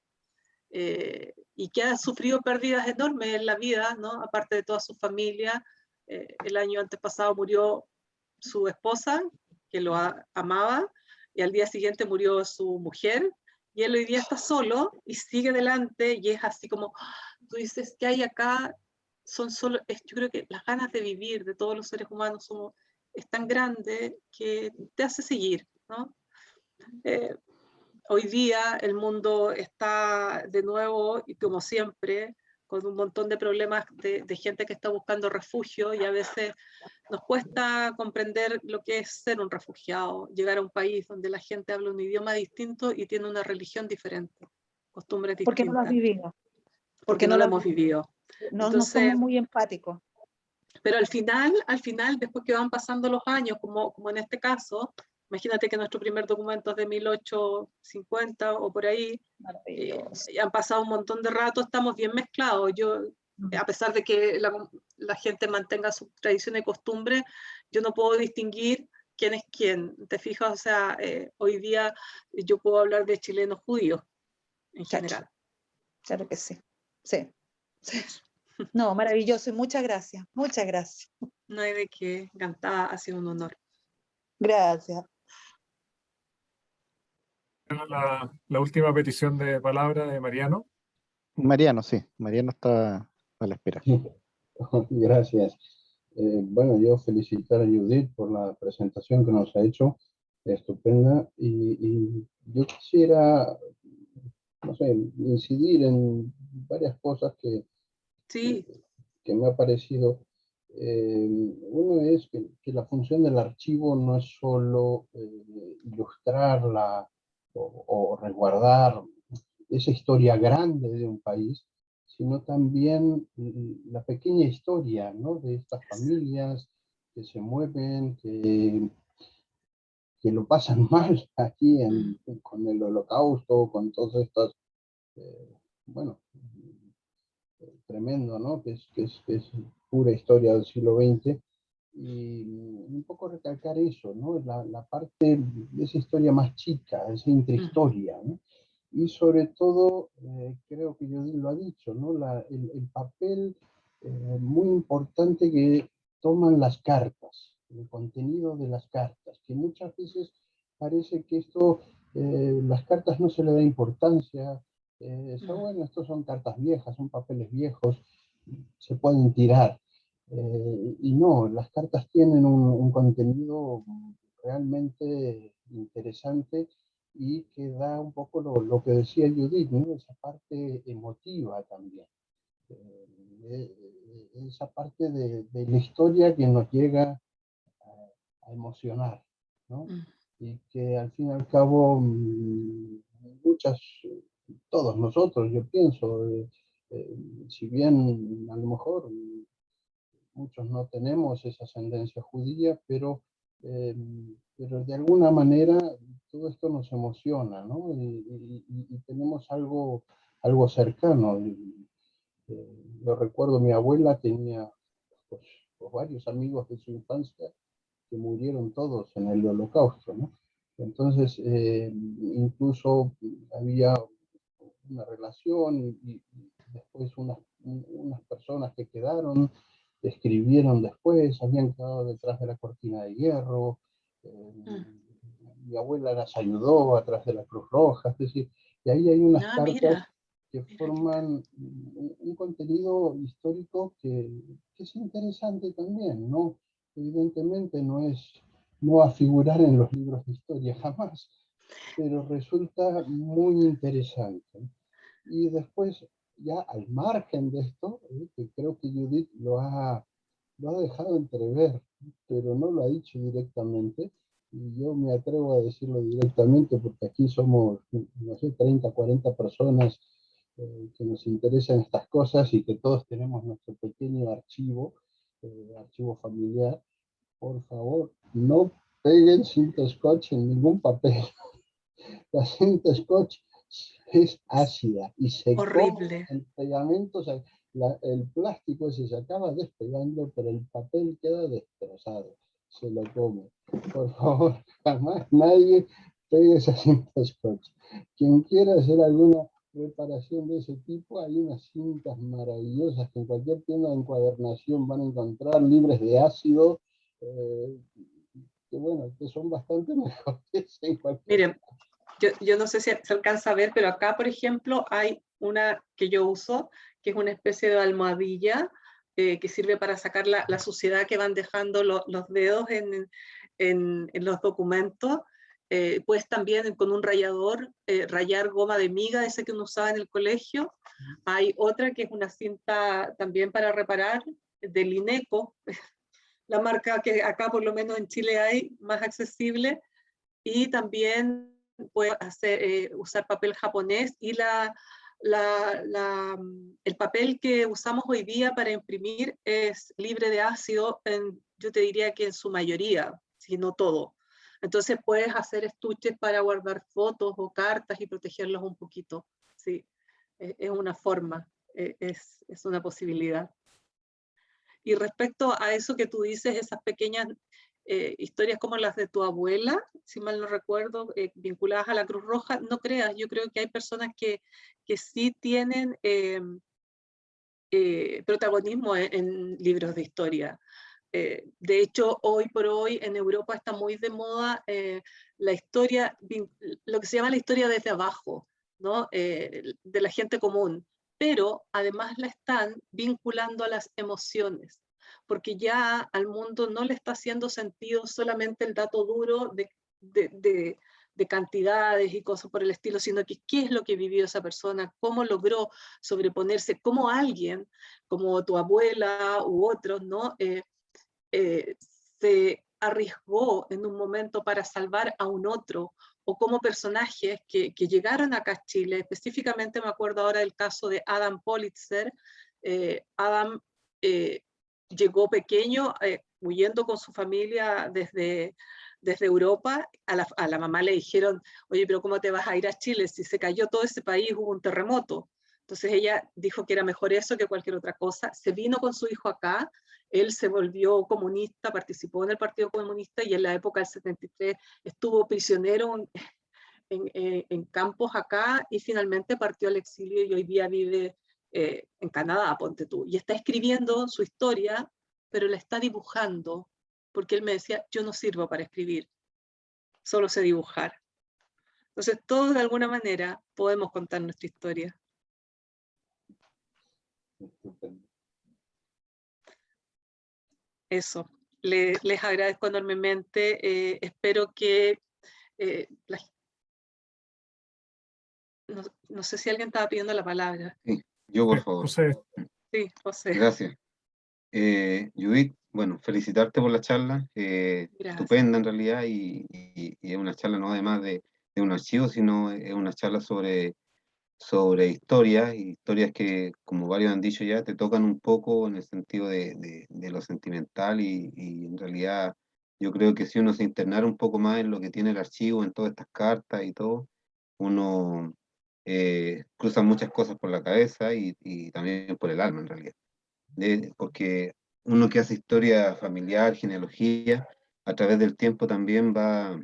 y que ha sufrido pérdidas enormes en la vida, ¿no? Aparte de toda su familia. El año antepasado murió su esposa, que lo amaba, y al día siguiente murió su mujer, y él hoy día está solo y sigue adelante, y es así como, tú dices, ¿qué hay acá? Son solo, yo creo que las ganas de vivir de todos los seres humanos es tan grande que te hace seguir, ¿no? Hoy día el mundo está de nuevo, y como siempre, con un montón de problemas de gente que está buscando refugio, y a veces nos cuesta comprender lo que es ser un refugiado, llegar a un país donde la gente habla un idioma distinto y tiene una religión diferente, costumbres Porque no lo has distintas, vivido. porque no lo hemos vivido. No somos muy empáticos. Pero al final, después que van pasando los años, como en este caso, imagínate que nuestro primer documento es de 1850 o por ahí, han pasado un montón de rato, estamos bien mezclados. Yo, a pesar de que la gente mantenga sus tradiciones y costumbres, yo no puedo distinguir quién es quién. ¿Te fijas? O sea, hoy día yo puedo hablar de chilenos judíos en general. Claro que sí. Sí. No, maravilloso y muchas gracias. Muchas gracias. No hay de qué, encantada, ha sido un honor. Gracias. La última petición de palabra de Mariano. Mariano, sí, Mariano está a la espera. Gracias. Bueno, yo felicitar a Judith por la presentación que nos ha hecho, estupenda, y yo quisiera, no sé, incidir en varias cosas Sí. que me ha parecido. Uno es que la función del archivo no es solo ilustrar o resguardar esa historia grande de un país, sino también la pequeña historia, ¿no?, de estas familias que se mueven, que lo pasan mal aquí con el Holocausto, con todas estas, bueno, tremendo, ¿no?, que es pura historia del siglo XX, y un poco recalcar eso, ¿no?, la parte de esa historia más chica, esa intrahistoria, ¿no? Y sobre todo, creo que Judith lo ha dicho, ¿no?, el papel muy importante que toman las cartas, el contenido de las cartas, que muchas veces parece que las cartas no se le da importancia, bueno, estos son cartas viejas, son papeles viejos, se pueden tirar. Y no, las cartas tienen un contenido realmente interesante y que da un poco lo que decía Judith, ¿no?, esa parte emotiva también. Esa parte de la historia que nos llega a emocionar. ¿no? Mm. Y que al fin y al cabo todos nosotros, yo pienso, si bien a lo mejor muchos no tenemos esa ascendencia judía, pero de alguna manera todo esto nos emociona, ¿no? Y tenemos algo cercano. Yo recuerdo, mi abuela tenía pues, varios amigos de su infancia que murieron todos en el Holocausto, ¿no? Entonces, incluso había una relación y después unas personas que quedaron, escribieron después, habían quedado detrás de la cortina de hierro. Mi abuela las ayudó a través de la Cruz Roja, es decir, y ahí hay unas Ah, cartas mira. que Mira qué forman un contenido histórico que es interesante también, ¿no? Evidentemente no va a figurar en los libros de historia jamás, pero resulta muy interesante. Y después, ya al margen de esto, que creo que Judith lo ha dejado entrever, pero no lo ha dicho directamente, y yo me atrevo a decirlo directamente porque aquí somos, no sé, 30, 40 personas que nos interesan estas cosas y que todos tenemos nuestro pequeño archivo familiar. Por favor, no peguen cinta scotch en ningún papel. La cinta scotch es ácida y se come horrible. el pegamento, o sea, el plástico se acaba despegando, pero el papel queda destrozado, se lo come. Por favor, jamás nadie pegue esa cinta scotch. Quien quiera hacer alguna reparación de ese tipo, hay unas cintas maravillosas que en cualquier tienda de encuadernación van a encontrar, libres de ácido, que bueno, que son bastante mejores en cualquier. Miren, yo no sé si se alcanza a ver, pero acá, por ejemplo, hay una que yo uso, que es una especie de almohadilla que sirve para sacar la suciedad que van dejando los dedos en los documentos. Pues también con un rallador, rayar goma de miga, ese que uno usaba en el colegio. Hay otra que es una cinta también para reparar, de Lineco, la marca que acá por lo menos en Chile hay, más accesible. Y también puede usar papel japonés y el papel que usamos hoy día para imprimir es libre de ácido, yo te diría que en su mayoría, si no todo. Entonces puedes hacer estuches para guardar fotos o cartas y protegerlos un poquito. Sí, es una forma, es una posibilidad. Y respecto a eso que tú dices, esas pequeñas historias como las de tu abuela, si mal no recuerdo, vinculadas a la Cruz Roja, no creas, yo creo que hay personas que sí tienen protagonismo en libros de historia. De hecho, hoy por hoy en Europa está muy de moda la historia, lo que se llama la historia desde abajo, ¿no? De la gente común, pero además la están vinculando a las emociones, porque ya al mundo no le está haciendo sentido solamente el dato duro de cantidades y cosas por el estilo, sino que qué es lo que vivió esa persona, cómo logró sobreponerse, cómo alguien, como tu abuela u otros, ¿no? Se arriesgó en un momento para salvar a un otro, o como personajes que llegaron acá a Chile. Específicamente me acuerdo ahora del caso de Adam Politzer. Adam llegó pequeño, huyendo con su familia desde Europa. A la mamá le dijeron, oye, pero ¿cómo te vas a ir a Chile? Si se cayó todo ese país, hubo un terremoto. Entonces ella dijo que era mejor eso que cualquier otra cosa. Se vino con su hijo acá, él se volvió comunista, participó en el Partido Comunista y en la época del 73 estuvo prisionero en campos acá y finalmente partió al exilio y hoy día vive en Canadá, ponte tú. Y está escribiendo su historia, pero la está dibujando, porque él me decía, yo no sirvo para escribir, solo sé dibujar. Entonces todos de alguna manera podemos contar nuestra historia. Eso, les agradezco enormemente. Espero que no sé si alguien estaba pidiendo la palabra. Sí, yo por favor. José. Sí, José. Gracias. Judith, bueno, felicitarte por la charla, Gracias. estupenda en realidad, y es una charla no además de un archivo, sino es una charla sobre historias que, como varios han dicho ya, te tocan un poco en el sentido de lo sentimental, y en realidad yo creo que si uno se internara un poco más en lo que tiene el archivo, en todas estas cartas y todo, uno cruza muchas cosas por la cabeza y también por el alma en realidad. Porque uno que hace historia familiar, genealogía, a través del tiempo también va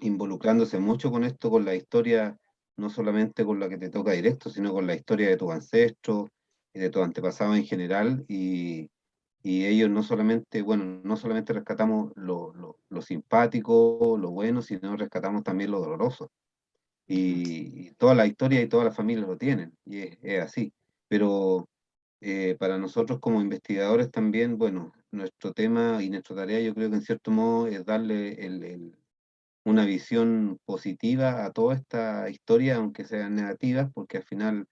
involucrándose mucho con esto, con la historia, no solamente con la que te toca directo, sino con la historia de tus ancestros y de tus antepasados en general, y ellos no solamente, bueno, no solamente rescatamos lo simpático, lo bueno, sino rescatamos también lo doloroso. Y toda la historia y todas las familias lo tienen, y es así. Pero para nosotros como investigadores también, bueno, nuestro tema y nuestra tarea yo creo que en cierto modo es darle una visión positiva a toda esta historia, aunque sean negativas, porque al final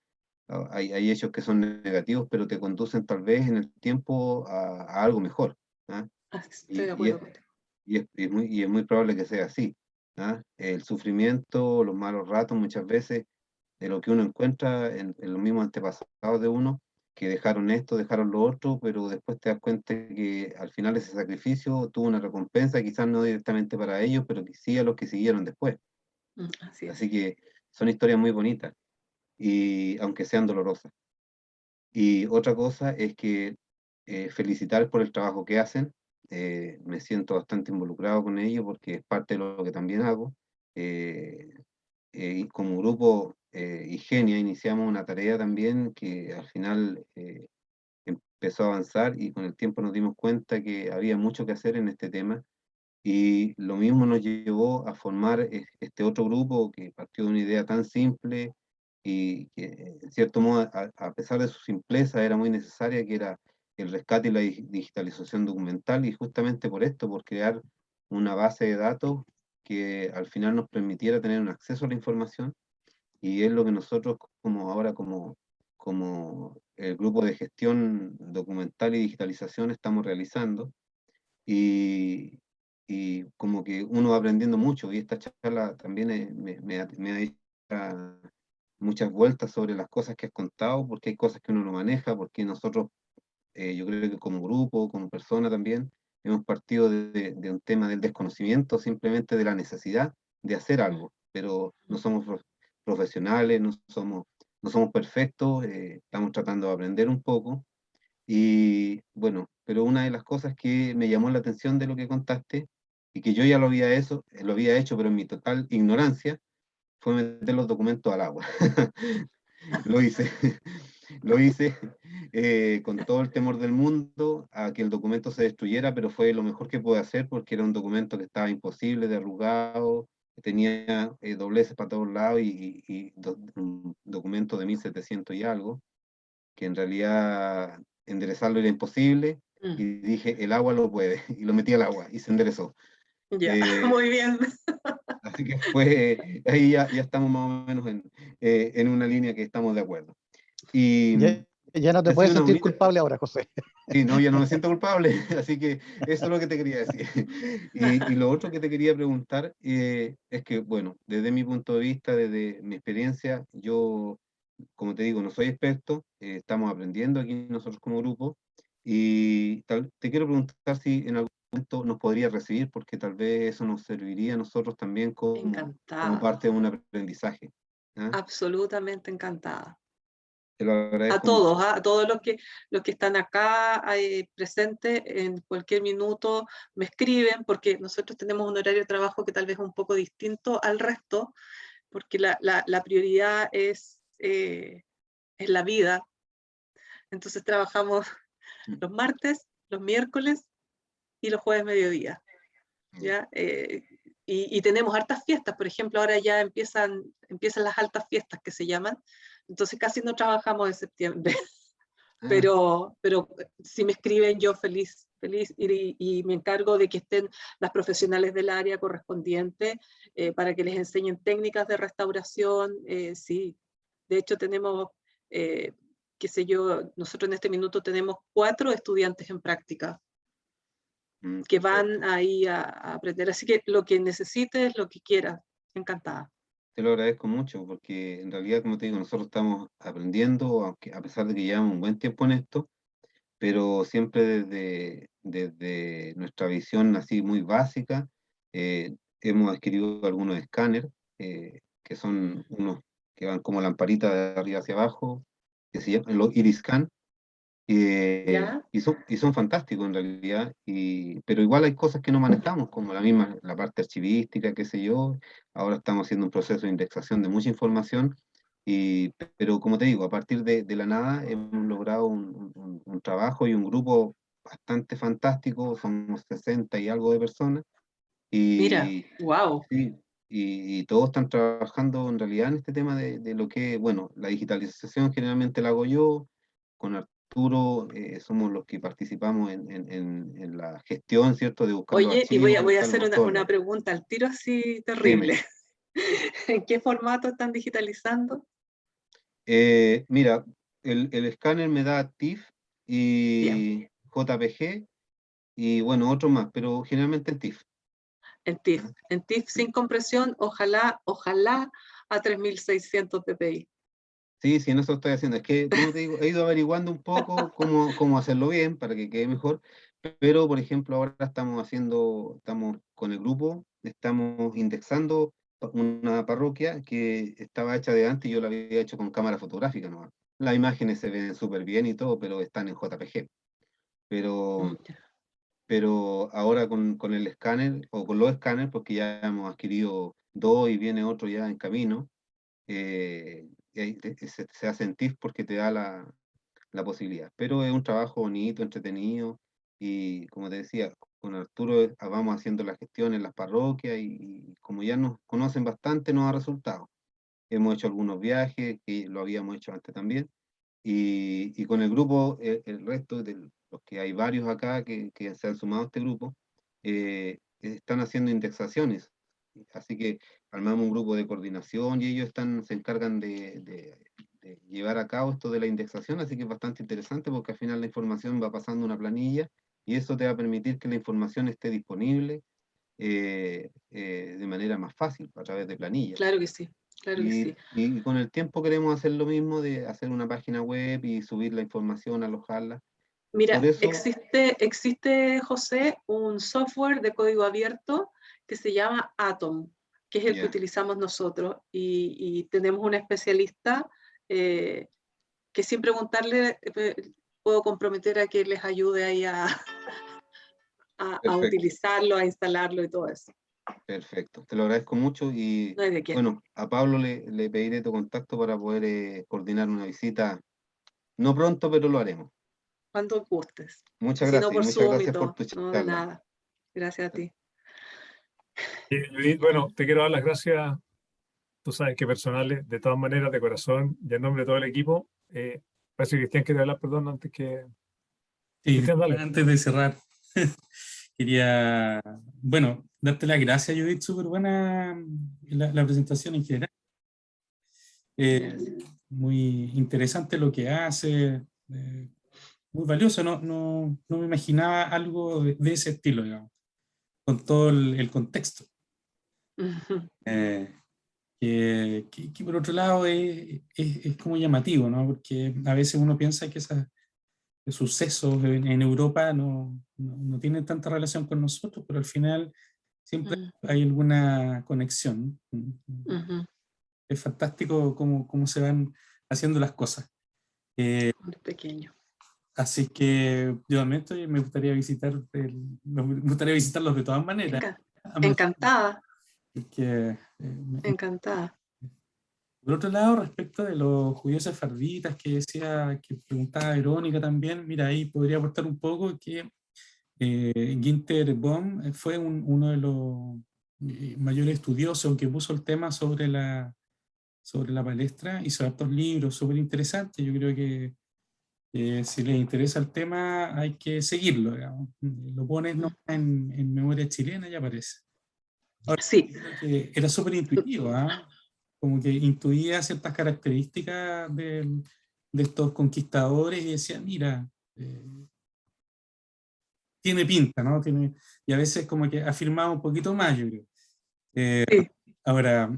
hay hechos que son negativos, pero te conducen tal vez en el tiempo a algo mejor. ¿Ah? Estoy de Y acuerdo contigo. y es muy probable que sea así. ¿Ah? El sufrimiento, los malos ratos muchas veces de lo que uno encuentra en los mismos antepasados de uno, que dejaron esto, dejaron lo otro, pero después te das cuenta que al final ese sacrificio tuvo una recompensa, quizás no directamente para ellos, pero que sí a los que siguieron después. Así es. Así que son historias muy bonitas, y aunque sean dolorosas. Y otra cosa es que felicitar por el trabajo que hacen. Me siento bastante involucrado con ello porque es parte de lo que también hago. Eh, y como grupo Igenia iniciamos una tarea también que al final empezó a avanzar, y con el tiempo nos dimos cuenta que había mucho que hacer en este tema, y lo mismo nos llevó a formar este otro grupo que partió de una idea tan simple y que en cierto modo, a pesar de su simpleza, era muy necesaria, que era el rescate y la digitalización documental, y justamente por esto, por crear una base de datos que al final nos permitiera tener un acceso a la información, y es lo que nosotros como ahora como el grupo de gestión documental y digitalización estamos realizando, y, y como que uno va aprendiendo mucho, y esta charla también me ha hecho muchas vueltas sobre las cosas que has contado, porque hay cosas que uno no maneja, porque nosotros, yo creo que como grupo, como persona también, hemos partido de un tema del desconocimiento, simplemente de la necesidad de hacer algo, pero no somos profesionales, no somos perfectos, estamos tratando de aprender un poco, y bueno, pero una de las cosas que me llamó la atención de lo que contaste, y que yo ya lo había hecho, pero en mi total ignorancia, fue meter los documentos al agua. Lo hice, lo hice con todo el temor del mundo a que el documento se destruyera, pero fue lo mejor que pude hacer porque era un documento que estaba imposible de arrugado, que tenía dobleces para todos lados, un documento de 1700 y algo, que en realidad enderezarlo era imposible, y dije, el agua lo puede, y lo metí al agua y se enderezó. Ya, muy bien. Así que fue, ahí ya estamos más o menos en una línea que estamos de acuerdo. Y Ya no te ha puedes sido una sentir bonita culpable ahora, José. Sí, no, ya no me siento culpable, así que eso es lo que te quería decir. Y lo otro que te quería preguntar es que, bueno, desde mi punto de vista, desde mi experiencia, yo, como te digo, no soy experto, estamos aprendiendo aquí nosotros como grupo, y te quiero preguntar si en algún momento nos podría recibir, porque tal vez eso nos serviría a nosotros también como Encantada. parte de un aprendizaje. ¿Ah? Absolutamente encantada. Te lo agradezco mucho. A todos los que están acá presentes, en cualquier minuto me escriben, porque nosotros tenemos un horario de trabajo que tal vez es un poco distinto al resto, porque la prioridad es la vida. Entonces trabajamos los martes, los miércoles y los jueves mediodía. ¿Ya? Y tenemos hartas fiestas, por ejemplo, ahora ya empiezan las altas fiestas que se llaman, entonces casi no trabajamos en septiembre, pero si me escriben yo feliz, y me encargo de que estén las profesionales del área correspondiente para que les enseñen técnicas de restauración, sí. De hecho tenemos qué sé yo, nosotros en este minuto tenemos 4 estudiantes en práctica que van ahí a aprender. Así que lo que necesites, lo que quieras, encantada. Te lo agradezco mucho porque en realidad, como te digo, nosotros estamos aprendiendo, aunque a pesar de que llevamos un buen tiempo en esto, pero siempre desde nuestra visión así muy básica. Hemos adquirido algunos escáneres, que son unos que van como lamparita de arriba hacia abajo, que se llaman los Iriscan, ¿Ya? y son fantásticos en realidad, pero igual hay cosas que no manejamos, como la parte archivística, qué sé yo. Ahora estamos haciendo un proceso de indexación de mucha información, pero como te digo, a partir de la nada hemos logrado un trabajo y un grupo bastante fantástico. Somos 60 y algo de personas, Mira, y, wow. sí, y todos están trabajando en realidad en este tema de lo que, bueno, la digitalización generalmente la hago yo, con Arturo somos los que participamos en la gestión, ¿cierto? De buscar los Oye, y archivos, voy a buscar hacer los todos una lados. pregunta al tiro así Dime. terrible. ¿En qué formato están digitalizando? Mira, el escáner me da TIFF Bien, y JPG y bueno, otro más, pero generalmente en TIFF. en TIFF sin compresión, ojalá a 3600 ppi. Sí, sí, en eso estoy haciendo. Es que, como te digo, he ido averiguando un poco cómo hacerlo bien para que quede mejor. Pero, por ejemplo, ahora estamos con el grupo, estamos indexando una parroquia que estaba hecha de antes y yo la había hecho con cámara fotográfica nomás. Las imágenes se ven súper bien y todo, pero están en JPG. Pero, pero ahora con el escáner, o con los escáneres, porque ya hemos adquirido 2 y viene otro ya en camino, y ahí se hace en TIFF porque te da la posibilidad. Pero es un trabajo bonito, entretenido, y como te decía, con Arturo vamos haciendo la gestión en las parroquias, y como ya nos conocen bastante, nos ha resultado. Hemos hecho algunos viajes, que lo habíamos hecho antes también, y con el grupo, el resto de los que hay varios acá que se han sumado a este grupo, están haciendo indexaciones. Así que armamos un grupo de coordinación y ellos se encargan de llevar a cabo esto de la indexación, así que es bastante interesante porque al final la información va pasando a una planilla y eso te va a permitir que la información esté disponible de manera más fácil a través de planillas. Claro que sí, claro que sí. Y con el tiempo queremos hacer lo mismo, de hacer una página web y subir la información, alojarla. Mira, Por eso, existe, José, un software de código abierto que se llama Atom, que es el que ya, utilizamos nosotros, y tenemos un especialista que sin preguntarle puedo comprometer a que les ayude ahí a perfecto, utilizarlo, a instalarlo y todo eso. perfecto. Te lo agradezco mucho y No hay de qué. bueno, a Pablo le pediré tu contacto para poder coordinar una visita, no pronto, pero lo haremos. Cuando gustes. Muchas Si no, gracias y por muchas Zoom y gracias por todo. tu No, de charla. nada. Gracias a ti. Judith, bueno, te quiero dar las gracias, tú sabes que personales, de todas maneras, de corazón, y en nombre de todo el equipo. Parece que Cristian quiere hablar, perdón, antes que... Sí, Cristian, dale. antes de cerrar, quería, bueno, darte las gracias, Judith, súper buena la presentación en general. Muy interesante lo que hace, muy valioso, no me imaginaba algo de ese estilo, digamos, con todo el contexto. Que por otro lado es como llamativo, ¿no? Porque a veces uno piensa que esos sucesos en Europa no tienen tanta relación con nosotros, pero al final siempre hay alguna conexión. Es fantástico cómo se van haciendo las cosas. Pequeño. Así que yo también me gustaría me gustaría visitarlos de todas maneras. Encantada. Porque, encantada. Por otro lado, respecto de los judíos sefarditas que preguntaba Verónica también, mira, ahí podría aportar un poco que Günter Bohm fue uno de los mayores estudiosos que puso el tema sobre la palestra, hizo hartos libros súper interesantes. Yo creo que si les interesa el tema hay que seguirlo, digamos. Lo pones en Memoria Chilena y aparece. Ahora, sí. Creo que era súper intuitivo, como que intuía ciertas características del de estos conquistadores y decía, mira, tiene pinta, ¿no? Y a veces como que afirmaba un poquito más, yo creo. Sí. Ahora,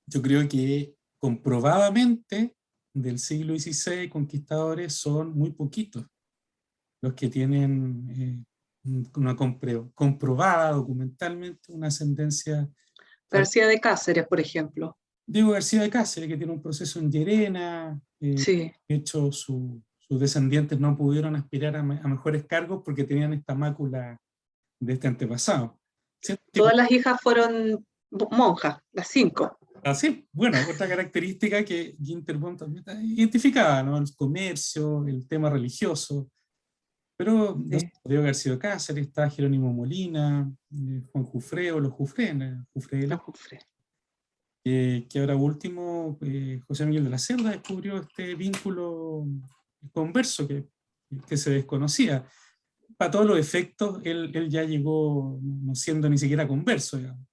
yo creo que comprobadamente del siglo XVI conquistadores son muy poquitos los que tienen una comprobada documentalmente una ascendencia. García de Cáceres, por ejemplo. Diego García de Cáceres, que tiene un proceso en Llerena, Sí. de hecho sus descendientes no pudieron aspirar a mejores cargos porque tenían esta mácula de este antepasado. Todas las hijas fueron monjas, las 5. Así, bueno, otra característica que Ginterbom también identificaba, ¿no? El comercio, el tema religioso, pero Sí. Diego García de Cáceres, está Jerónimo Molina, Juan Jufré o los Jufré, Los Jufré. Que ahora último, José Miguel de la Cerda descubrió este vínculo converso que se desconocía. Para todos los efectos, él ya llegó no siendo ni siquiera converso, digamos,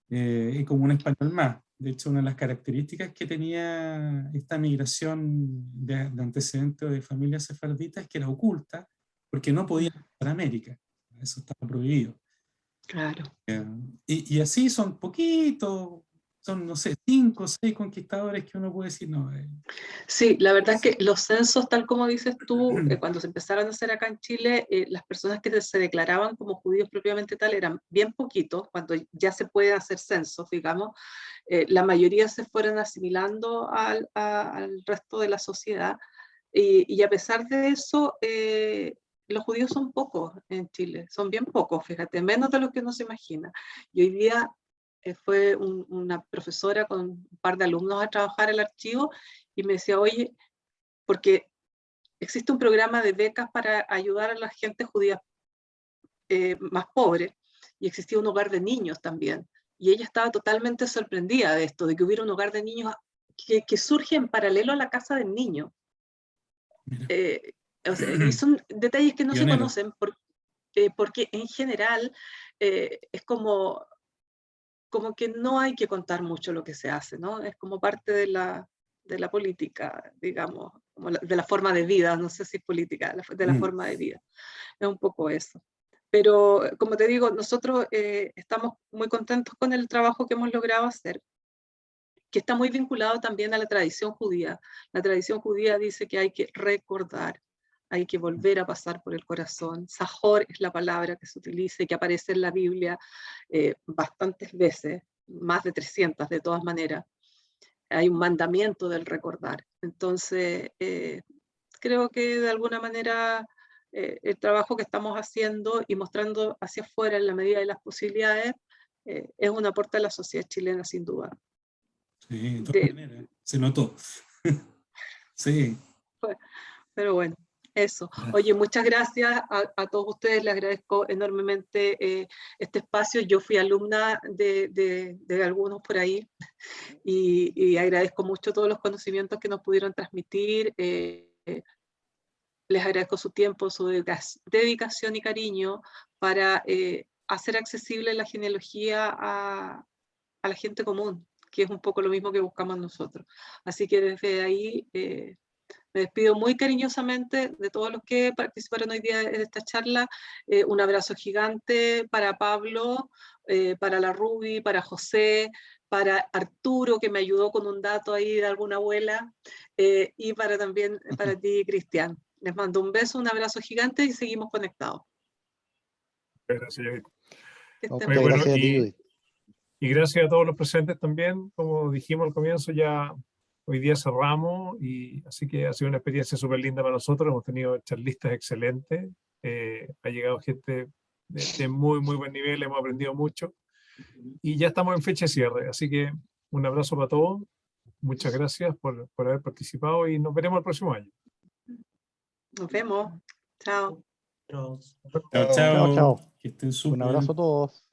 y como un español más. De hecho, una de las características que tenía esta migración de antecedentes de familias sefarditas es que era oculta, porque no podía pasar a América. Eso estaba prohibido. Claro. Y así son poquitos, son, no sé, 5 o 6 conquistadores que uno puede decir, no. Sí, la verdad es que los censos, tal como dices tú, cuando se empezaron a hacer acá en Chile, las personas que se declaraban como judíos propiamente tal eran bien poquitos, cuando ya se puede hacer censos, digamos, la mayoría se fueron asimilando al resto de la sociedad, y a pesar de eso, los judíos son pocos en Chile, son bien pocos, fíjate, menos de lo que uno se imagina. Y hoy día fue una profesora con un par de alumnos a trabajar el archivo y me decía, oye, porque existe un programa de becas para ayudar a la gente judía más pobre, y existía un hogar de niños también. Y ella estaba totalmente sorprendida de esto, de que hubiera un hogar de niños que surge en paralelo a la casa del niño. O sea, y son detalles que no se conocen porque en general es como que no hay que contar mucho lo que se hace, ¿no? Es como parte de la política, digamos, como de la forma de vida, no sé si es política, de la forma de vida. Es un poco eso. Pero, como te digo, nosotros estamos muy contentos con el trabajo que hemos logrado hacer, que está muy vinculado también a la tradición judía. La tradición judía dice que hay que recordar, hay que volver a pasar por el corazón. Zahor es la palabra que se utiliza y que aparece en la Biblia bastantes veces, más de 300 de todas maneras. Hay un mandamiento del recordar. Entonces, creo que de alguna manera el trabajo que estamos haciendo y mostrando hacia afuera en la medida de las posibilidades es un aporte a la sociedad chilena, sin duda. Sí, de todas maneras, se notó. Sí. Pero bueno, eso. Oye, muchas gracias a todos ustedes, les agradezco enormemente este espacio. Yo fui alumna de algunos por ahí y agradezco mucho todos los conocimientos que nos pudieron transmitir. Les agradezco su tiempo, su dedicación y cariño para hacer accesible la genealogía a la gente común, que es un poco lo mismo que buscamos nosotros. Así que desde ahí me despido muy cariñosamente de todos los que participaron hoy día en esta charla. Un abrazo gigante para Pablo, para la Ruby, para José, para Arturo, que me ayudó con un dato ahí de alguna abuela, y también para ti, Cristian. Les mando un beso, un abrazo gigante y seguimos conectados. Gracias, Judith. Muy bueno, gracias a ti, Judith. Y gracias a todos los presentes también. Como dijimos al comienzo, ya hoy día cerramos, y así que ha sido una experiencia súper linda para nosotros. Hemos tenido charlistas excelentes, ha llegado gente de muy, muy buen nivel, hemos aprendido mucho y ya estamos en fecha de cierre. Así que un abrazo para todos, muchas gracias por haber participado y nos veremos el próximo año. Nos vemos. Chao. Chao, Chao, chao. Que estén súper. Un abrazo a todos.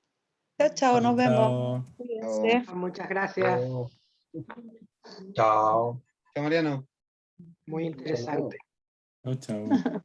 Chao, chao, nos vemos. Chao. Cuídense. Muchas gracias. Chao. Chao, Mariano. Muy interesante. Chao, chao.